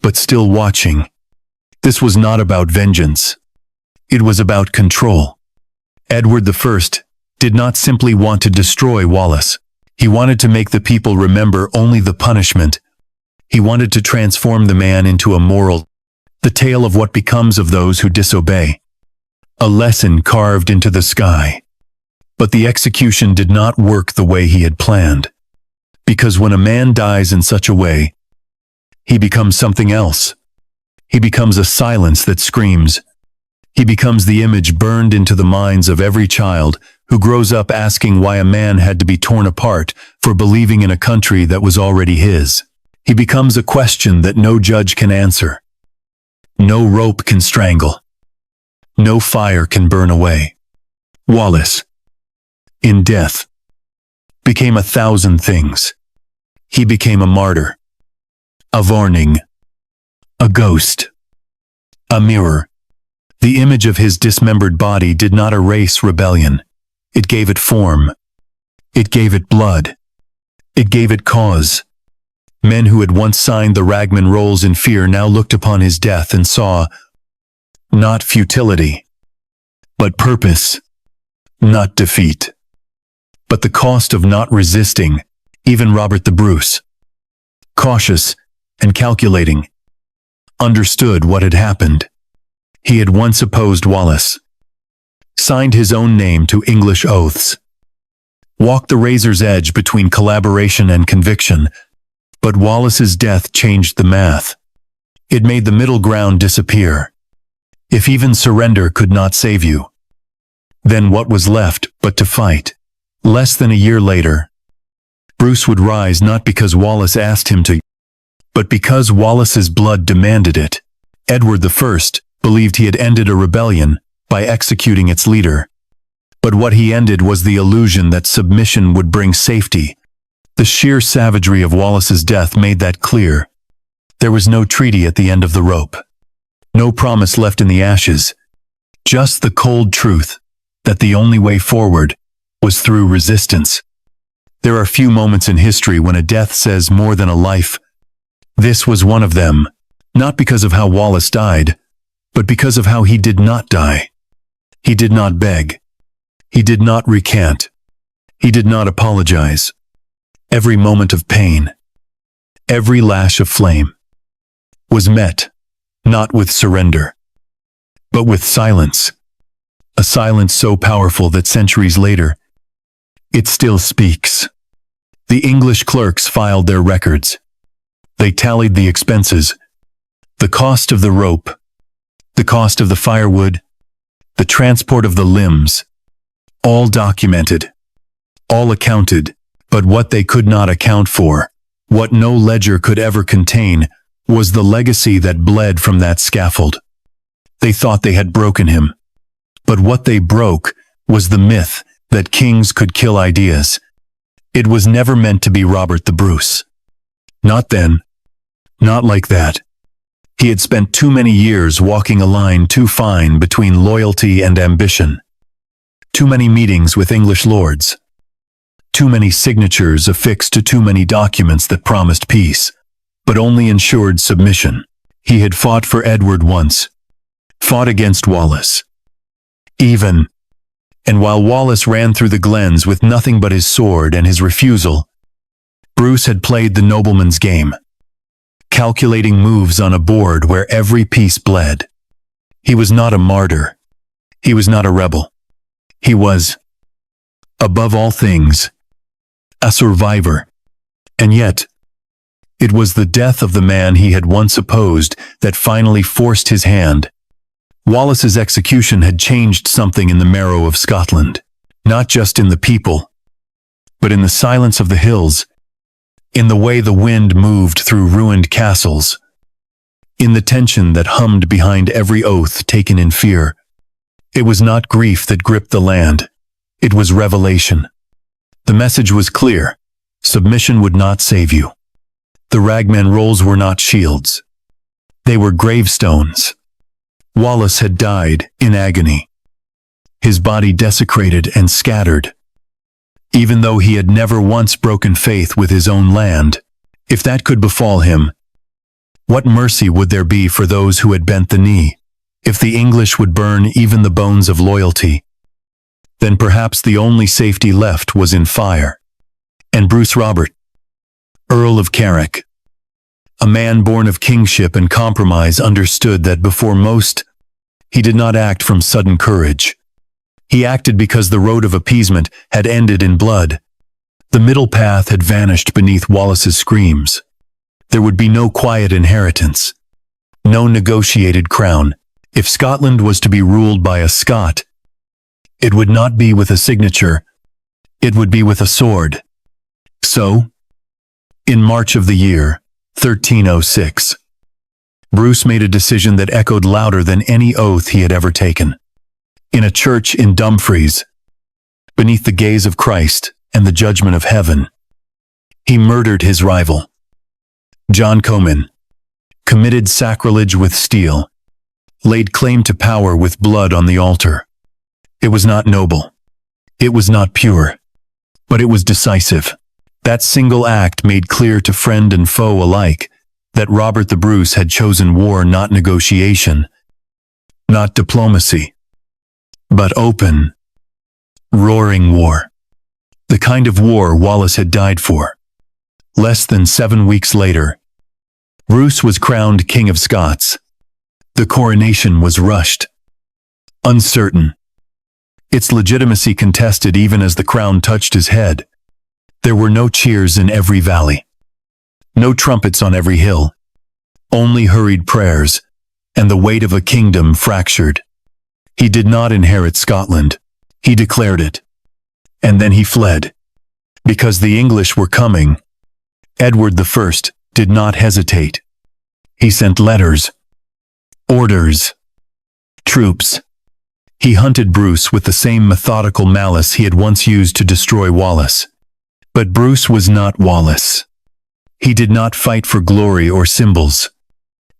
but still watching. This was not about vengeance. It was about control. Edward I did not simply want to destroy Wallace. He wanted to make the people remember only the punishment. He wanted to transform the man into a moral, the tale of what becomes of those who disobey. A lesson carved into the sky. But the execution did not work the way he had planned. Because when a man dies in such a way, he becomes something else. He becomes a silence that screams. He becomes the image burned into the minds of every child who grows up asking why a man had to be torn apart for believing in a country that was already his. He becomes a question that no judge can answer. No rope can strangle. No fire can burn away. Wallace, in death, became 1,000 things. He became a martyr, a warning, a ghost, a mirror. The image of his dismembered body did not erase rebellion. It gave it form. It gave it blood. It gave it cause. Men who had once signed the ragman rolls in fear now looked upon his death and saw not futility, but purpose, not defeat, but the cost of not resisting. Even Robert the Bruce, cautious and calculating, understood what had happened. He had once opposed Wallace, signed his own name to English oaths, walked the razor's edge between collaboration and conviction, but Wallace's death changed the math. It made the middle ground disappear. If even surrender could not save you, then what was left but to fight? Less than a year later, Bruce would rise not because Wallace asked him to, but because Wallace's blood demanded it. Edward I believed he had ended a rebellion by executing its leader. But what he ended was the illusion that submission would bring safety. The sheer savagery of Wallace's death made that clear. There was no treaty at the end of the rope. No promise left in the ashes. Just the cold truth that the only way forward was through resistance. There are few moments in history when a death says more than a life. This was one of them, not because of how Wallace died, but because of how he did not die. He did not beg. He did not recant. He did not apologize. Every moment of pain, every lash of flame, was met, not with surrender, but with silence. A silence so powerful that centuries later, it still speaks. The English clerks filed their records. They tallied the expenses, the cost of the rope, the cost of the firewood, the transport of the limbs, all documented, all accounted, but what they could not account for, what no ledger could ever contain, was the legacy that bled from that scaffold. They thought they had broken him, but what they broke was the myth that kings could kill ideas. It was never meant to be Robert the Bruce. Not then. Not like that. He had spent too many years walking a line too fine between loyalty and ambition. Too many meetings with English lords. Too many signatures affixed to too many documents that promised peace, but only ensured submission. He had fought for Edward once. Fought against Wallace. And while Wallace ran through the glens with nothing but his sword and his refusal, Bruce had played the nobleman's game, calculating moves on a board where every piece bled. He was not a martyr. He was not a rebel. He was, above all things, a survivor. And yet, it was the death of the man he had once opposed that finally forced his hand. Wallace's execution had changed something in the marrow of Scotland, not just in the people, but in the silence of the hills, in the way the wind moved through ruined castles, in the tension that hummed behind every oath taken in fear. It was not grief that gripped the land, it was revelation. The message was clear: submission would not save you. The ragman rolls were not shields. They were gravestones. Wallace had died in agony, his body desecrated and scattered. Even though he had never once broken faith with his own land, if that could befall him, what mercy would there be for those who had bent the knee? If the English would burn even the bones of loyalty, then perhaps the only safety left was in fire. And Bruce Robert, Earl of Carrick, a man born of kingship and compromise, understood that before most, he did not act from sudden courage. He acted because the road of appeasement had ended in blood. The middle path had vanished beneath Wallace's screams. There would be no quiet inheritance, no negotiated crown. If Scotland was to be ruled by a Scot, it would not be with a signature, it would be with a sword. So, in March of the year 1306, Bruce made a decision that echoed louder than any oath he had ever taken. In a church in Dumfries, beneath the gaze of Christ and the judgment of heaven, he murdered his rival. John Comyn committed sacrilege with steel, laid claim to power with blood on the altar. It was not noble. It was not pure. But it was decisive. That single act made clear to friend and foe alike that Robert the Bruce had chosen war, not negotiation, not diplomacy, but open, roaring war. The kind of war Wallace had died for. Less than 7 weeks later, Bruce was crowned King of Scots. The coronation was rushed, uncertain, its legitimacy contested even as the crown touched his head. There were no cheers in every valley, no trumpets on every hill, only hurried prayers and the weight of a kingdom fractured. He did not inherit Scotland, he declared it. And then he fled. Because the English were coming, Edward I did not hesitate. He sent letters, orders, troops. He hunted Bruce with the same methodical malice he had once used to destroy Wallace. But Bruce was not Wallace. He did not fight for glory or symbols.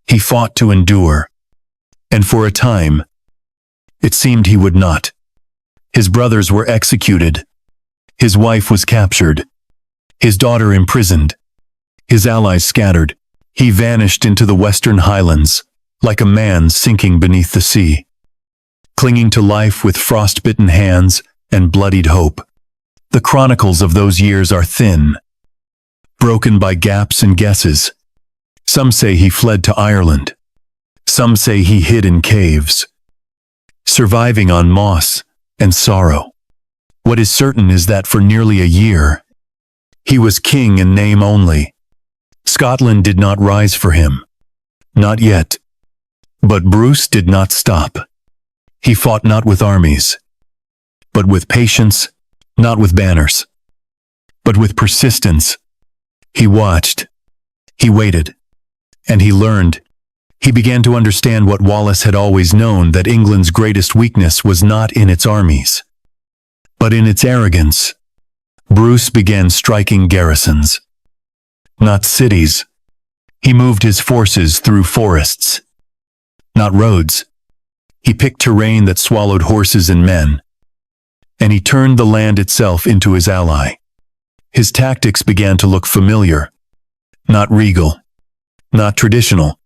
He fought to endure. And for a time, it seemed he would not. His brothers were executed. His wife was captured. His daughter imprisoned. His allies scattered. He vanished into the western highlands, like a man sinking beneath the sea, clinging to life with frost-bitten hands and bloodied hope. The chronicles of those years are thin, broken by gaps and guesses. Some say he fled to Ireland. Some say he hid in caves, surviving on moss and sorrow. What is certain is that for nearly a year, he was king in name only. Scotland did not rise for him. Not yet. But Bruce did not stop. He fought not with armies, but with patience, not with banners, but with persistence. He watched, he waited, and he learned. He began to understand what Wallace had always known, that England's greatest weakness was not in its armies, but in its arrogance. Bruce began striking garrisons, not cities. He moved his forces through forests, not roads. He picked terrain that swallowed horses and men, and he turned the land itself into his ally. His tactics began to look familiar, not regal, not traditional,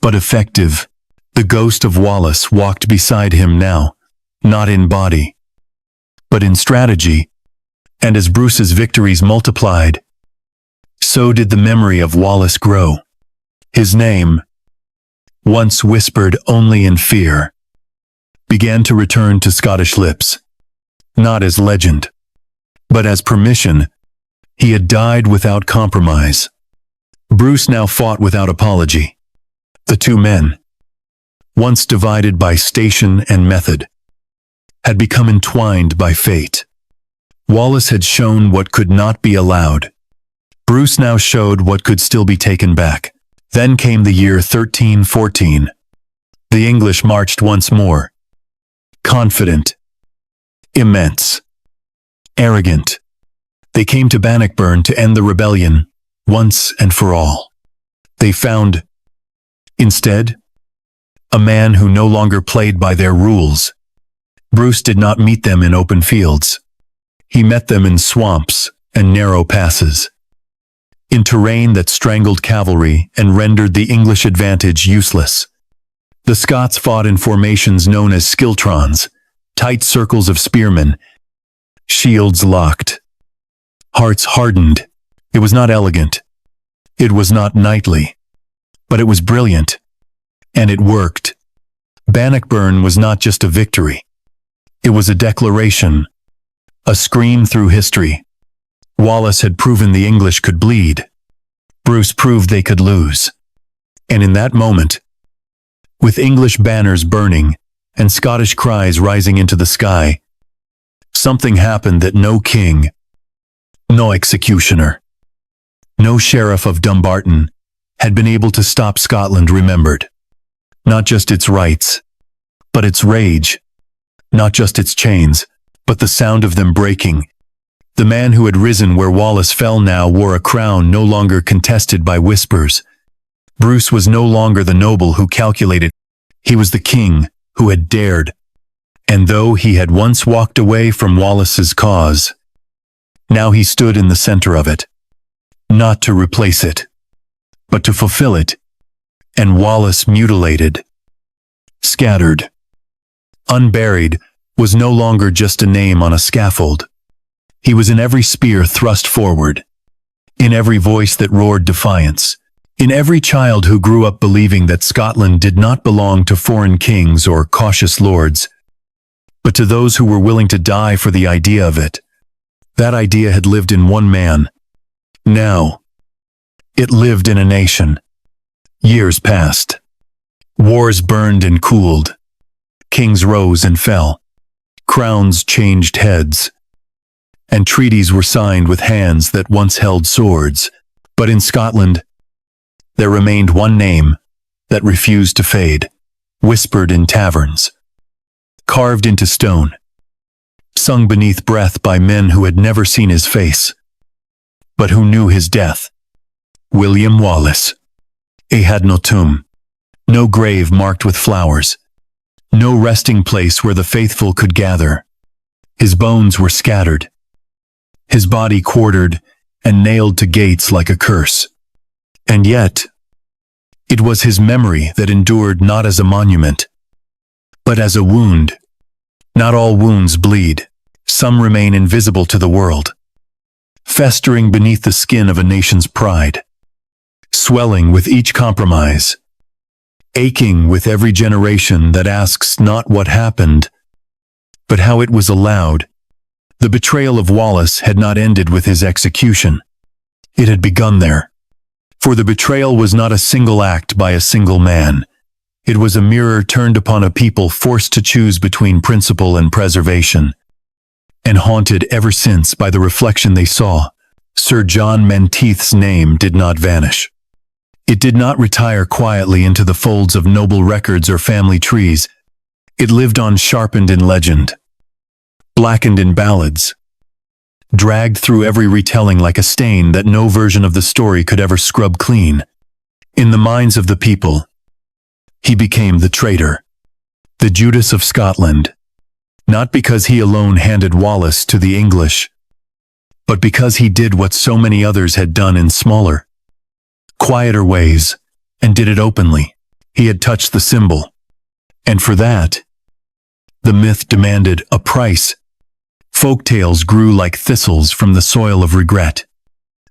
but effective. The ghost of Wallace walked beside him now, not in body, but in strategy. And as Bruce's victories multiplied, so did the memory of Wallace grow. His name, once whispered only in fear, began to return to Scottish lips, not as legend, but as permission. He had died without compromise. Bruce now fought without apology. The two men, once divided by station and method, had become entwined by fate. Wallace had shown what could not be allowed. Bruce now showed what could still be taken back. Then came the year 1314. The English marched once more. Confident, immense, arrogant. They came to Bannockburn to end the rebellion, once and for all. They found, instead, a man who no longer played by their rules. Bruce did not meet them in open fields. He met them in swamps and narrow passes, in terrain that strangled cavalry and rendered the English advantage useless. The Scots fought in formations known as skiltrons, tight circles of spearmen, shields locked, hearts hardened. It was not elegant. It was not knightly. But it was brilliant. And it worked. Bannockburn was not just a victory. It was a declaration, a scream through history. Wallace had proven the English could bleed. Bruce proved they could lose. And in that moment, with English banners burning and Scottish cries rising into the sky, something happened that no king, no executioner, no sheriff of Dumbarton had been able to stop. Scotland remembered. Not just its rights, but its rage. Not just its chains, but the sound of them breaking. The man who had risen where Wallace fell now wore a crown no longer contested by whispers. Bruce was no longer the noble who calculated. He was the king who had dared. And though he had once walked away from Wallace's cause, now he stood in the center of it. Not to replace it, but to fulfill it. And Wallace, mutilated, scattered, unburied, was no longer just a name on a scaffold. He was in every spear thrust forward, in every voice that roared defiance, in every child who grew up believing that Scotland did not belong to foreign kings or cautious lords, but to those who were willing to die for the idea of it. That idea had lived in one man. Now, it lived in a nation. Years passed. Wars burned and cooled. Kings rose and fell. Crowns changed heads. And treaties were signed with hands that once held swords. But in Scotland, there remained one name that refused to fade, whispered in taverns, carved into stone, sung beneath breath by men who had never seen his face, but who knew his death. William Wallace. He had no tomb, no grave marked with flowers, no resting place where the faithful could gather. His bones were scattered, his body quartered and nailed to gates like a curse. And yet, it was his memory that endured not as a monument, but as a wound. Not all wounds bleed. Some remain invisible to the world, festering beneath the skin of a nation's pride, swelling with each compromise, aching with every generation that asks not what happened, but how it was allowed. The betrayal of Wallace had not ended with his execution. It had begun there. For the betrayal was not a single act by a single man. It was a mirror turned upon a people forced to choose between principle and preservation, and haunted ever since by the reflection they saw. Sir John Menteith's name did not vanish. It did not retire quietly into the folds of noble records or family trees. It lived on, sharpened in legend, blackened in ballads, dragged through every retelling like a stain that no version of the story could ever scrub clean. In the minds of the people, he became the traitor, the Judas of Scotland, not because he alone handed Wallace to the English, but because he did what so many others had done in smaller, quieter ways, and did it openly. He had touched the symbol, and for that, the myth demanded a price. Folk tales grew like thistles from the soil of regret.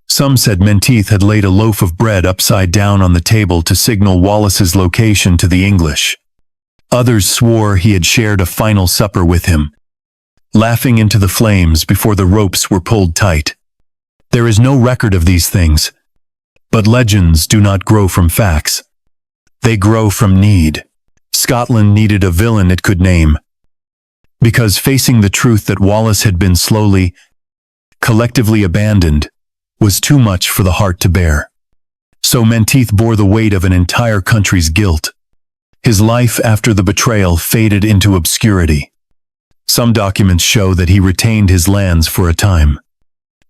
Some said Menteith had laid a loaf of bread upside down on the table to signal Wallace's location to the English. Others swore he had shared a final supper with him, laughing into the flames before the ropes were pulled tight. There is no record of these things, but legends do not grow from facts. They grow from need. Scotland needed a villain it could name, because facing the truth that Wallace had been slowly, collectively abandoned, was too much for the heart to bear. So Menteith bore the weight of an entire country's guilt. His life after the betrayal faded into obscurity. Some documents show that he retained his lands for a time,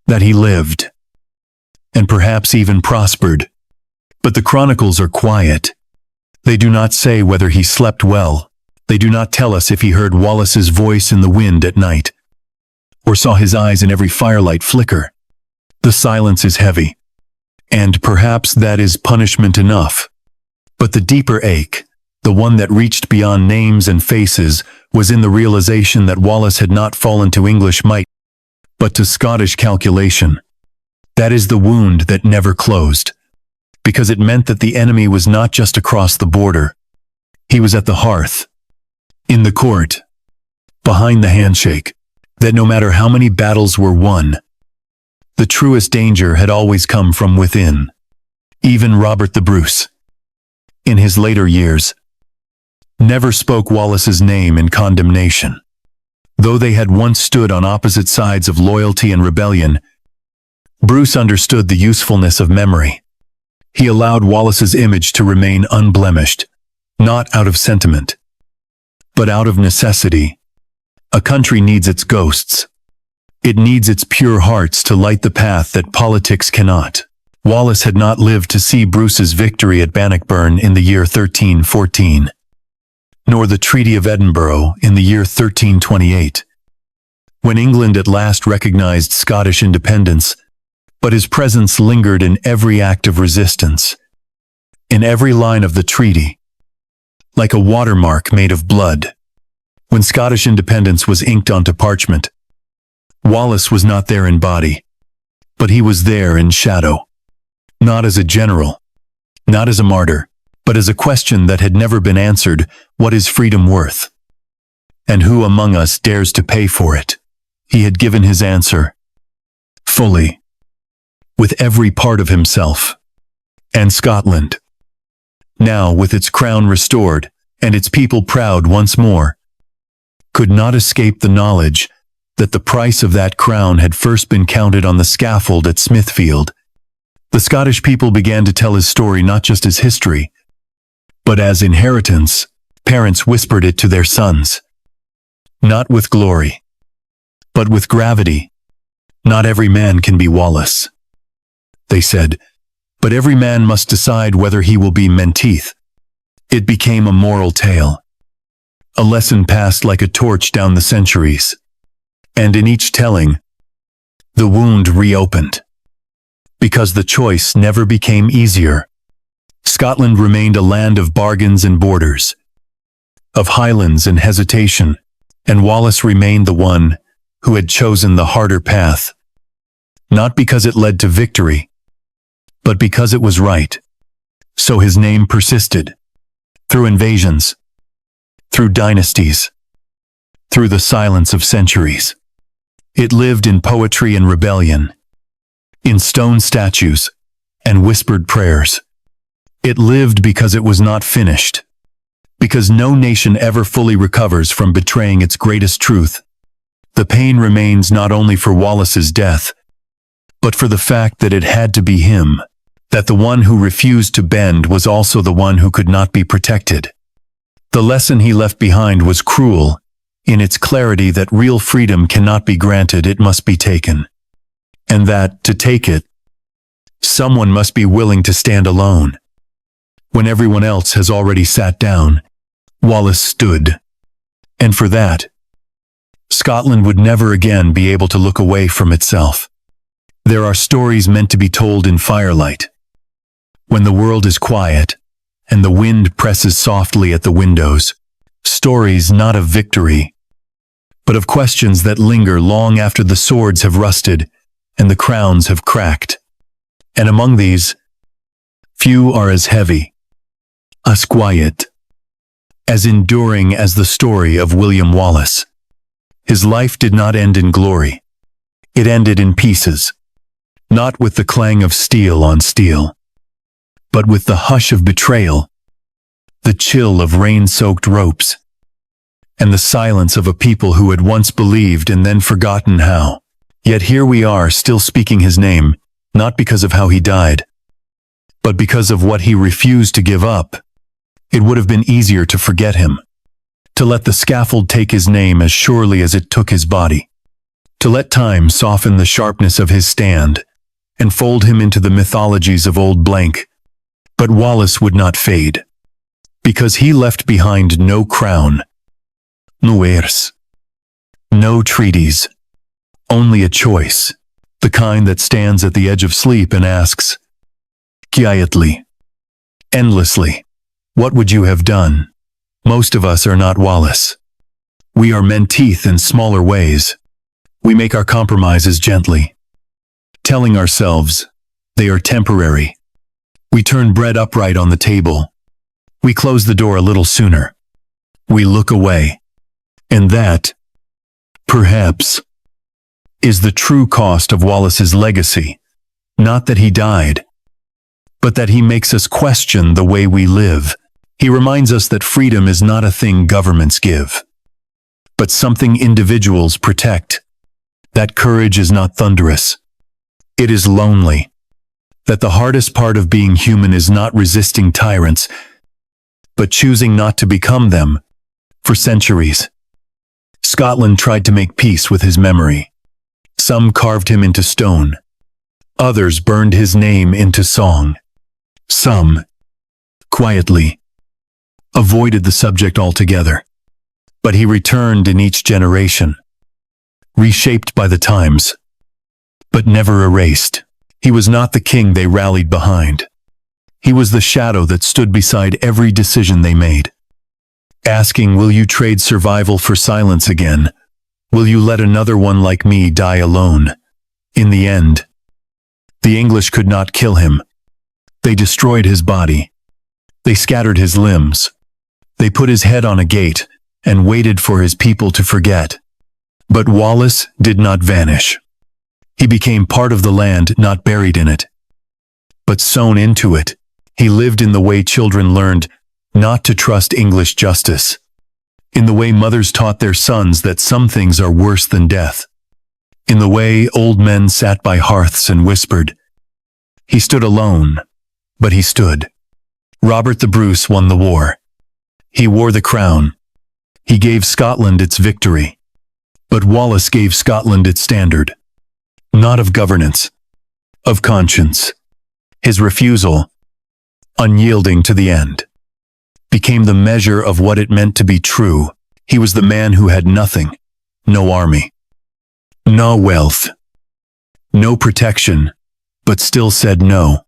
that he lived, and perhaps even prospered. But the chronicles are quiet. They do not say whether he slept well. They do not tell us if he heard Wallace's voice in the wind at night, or saw his eyes in every firelight flicker. The silence is heavy, and perhaps that is punishment enough. But the deeper ache, the one that reached beyond names and faces, was in the realization that Wallace had not fallen to English might, but to Scottish calculation. That is the wound that never closed, because it meant that the enemy was not just across the border. He was at the hearth, in the court, behind the handshake, that no matter how many battles were won, the truest danger had always come from within. Even Robert the Bruce, in his later years, never spoke Wallace's name in condemnation. Though they had once stood on opposite sides of loyalty and rebellion, Bruce understood the usefulness of memory. He allowed Wallace's image to remain unblemished, not out of sentiment, but out of necessity. A country needs its ghosts. It needs its pure hearts to light the path that politics cannot. Wallace had not lived to see Bruce's victory at Bannockburn in the year 1314, nor the Treaty of Edinburgh in the year 1328, when England at last recognized Scottish independence, but his presence lingered in every act of resistance, in every line of the treaty, like a watermark made of blood. When Scottish independence was inked onto parchment, Wallace was not there in body, but he was there in shadow, not as a general, not as a martyr, but as a question that had never been answered: what is freedom worth? And who among us dares to pay for it? He had given his answer, fully, with every part of himself. And Scotland, now with its crown restored, and its people proud once more, could not escape the knowledge that the price of that crown had first been counted on the scaffold at Smithfield. The Scottish people began to tell his story not just as history, but as inheritance. Parents whispered it to their sons. Not with glory, but with gravity. Not every man can be Wallace, they said, but every man must decide whether he will be Menteith. It became a moral tale, a lesson passed like a torch down the centuries. And in each telling, the wound reopened, because the choice never became easier. Scotland remained a land of bargains and borders, of highlands and hesitation, and Wallace remained the one who had chosen the harder path, not because it led to victory, but because it was right. So his name persisted, through invasions, through dynasties, through the silence of centuries. It lived in poetry and rebellion, in stone statues and whispered prayers. It lived because it was not finished, because no nation ever fully recovers from betraying its greatest truth. The pain remains not only for Wallace's death, but for the fact that it had to be him, that the one who refused to bend was also the one who could not be protected. The lesson he left behind was cruel, in its clarity that real freedom cannot be granted, it must be taken. And that, to take it, someone must be willing to stand alone. When everyone else has already sat down, Wallace stood. And for that, Scotland would never again be able to look away from itself. There are stories meant to be told in firelight, when the world is quiet and the wind presses softly at the windows. Stories not of victory, but of questions that linger long after the swords have rusted and the crowns have cracked. And among these, few are as heavy, as quiet, as enduring as the story of William Wallace. His life did not end in glory. It ended in pieces, not with the clang of steel on steel, but with the hush of betrayal, the chill of rain-soaked ropes, and the silence of a people who had once believed and then forgotten how. Yet here we are, still speaking his name, not because of how he died, but because of what he refused to give up. It would have been easier to forget him, to let the scaffold take his name as surely as it took his body, to let time soften the sharpness of his stand, and fold him into the mythologies of old blank. But Wallace would not fade, because he left behind no crown, no heirs, no treaties, only a choice, the kind that stands at the edge of sleep and asks, quietly, endlessly, what would you have done? Most of us are not Wallace. We are Menteith in smaller ways. We make our compromises gently, telling ourselves they are temporary. We turn bread upright on the table. We close the door a little sooner. We look away. And that, perhaps, is the true cost of Wallace's legacy. Not that he died, but that he makes us question the way we live. He reminds us that freedom is not a thing governments give, but something individuals protect. That courage is not thunderous. It is lonely. That the hardest part of being human is not resisting tyrants, but choosing not to become them. For centuries, Scotland tried to make peace with his memory. Some carved him into stone. Others burned his name into song. Some, quietly, avoided the subject altogether. But he returned in each generation, reshaped by the times, but never erased. He was not the king they rallied behind. He was the shadow that stood beside every decision they made, asking, will you trade survival for silence again? Will you let another one like me die alone? In the end, the English could not kill him. They destroyed his body. They scattered his limbs. They put his head on a gate and waited for his people to forget. But Wallace did not vanish. He became part of the land, not buried in it, but sown into it. He lived in the way children learned not to trust English justice, in the way mothers taught their sons that some things are worse than death, in the way old men sat by hearths and whispered. He stood alone, but he stood. Robert the Bruce won the war. He wore the crown. He gave Scotland its victory. But Wallace gave Scotland its standard, not of governance, of conscience. His refusal, unyielding to the end, became the measure of what it meant to be true. He was the man who had nothing, no army, no wealth, no protection, but still said no.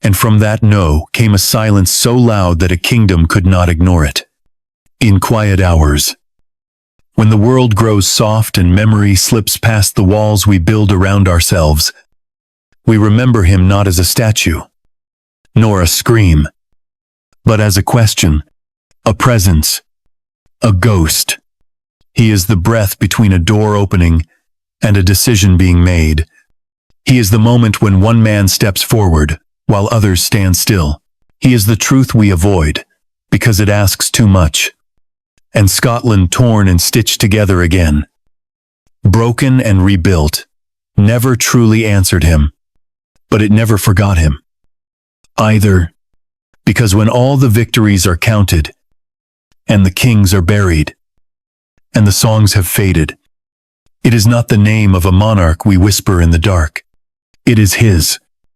And from that no came a silence so loud that a kingdom could not ignore it. In quiet hours, when the world grows soft and memory slips past the walls we build around ourselves, we remember him not as a statue, nor a scream, but as a question, a presence, a ghost. He is the breath between a door opening and a decision being made. He is the moment when one man steps forward while others stand still. He is the truth we avoid because it asks too much. And Scotland torn and stitched together again, broken and rebuilt, never truly answered him, but it never forgot him either, because when all the victories are counted, and the kings are buried, and the songs have faded, it is not the name of a monarch we whisper in the dark. It is his.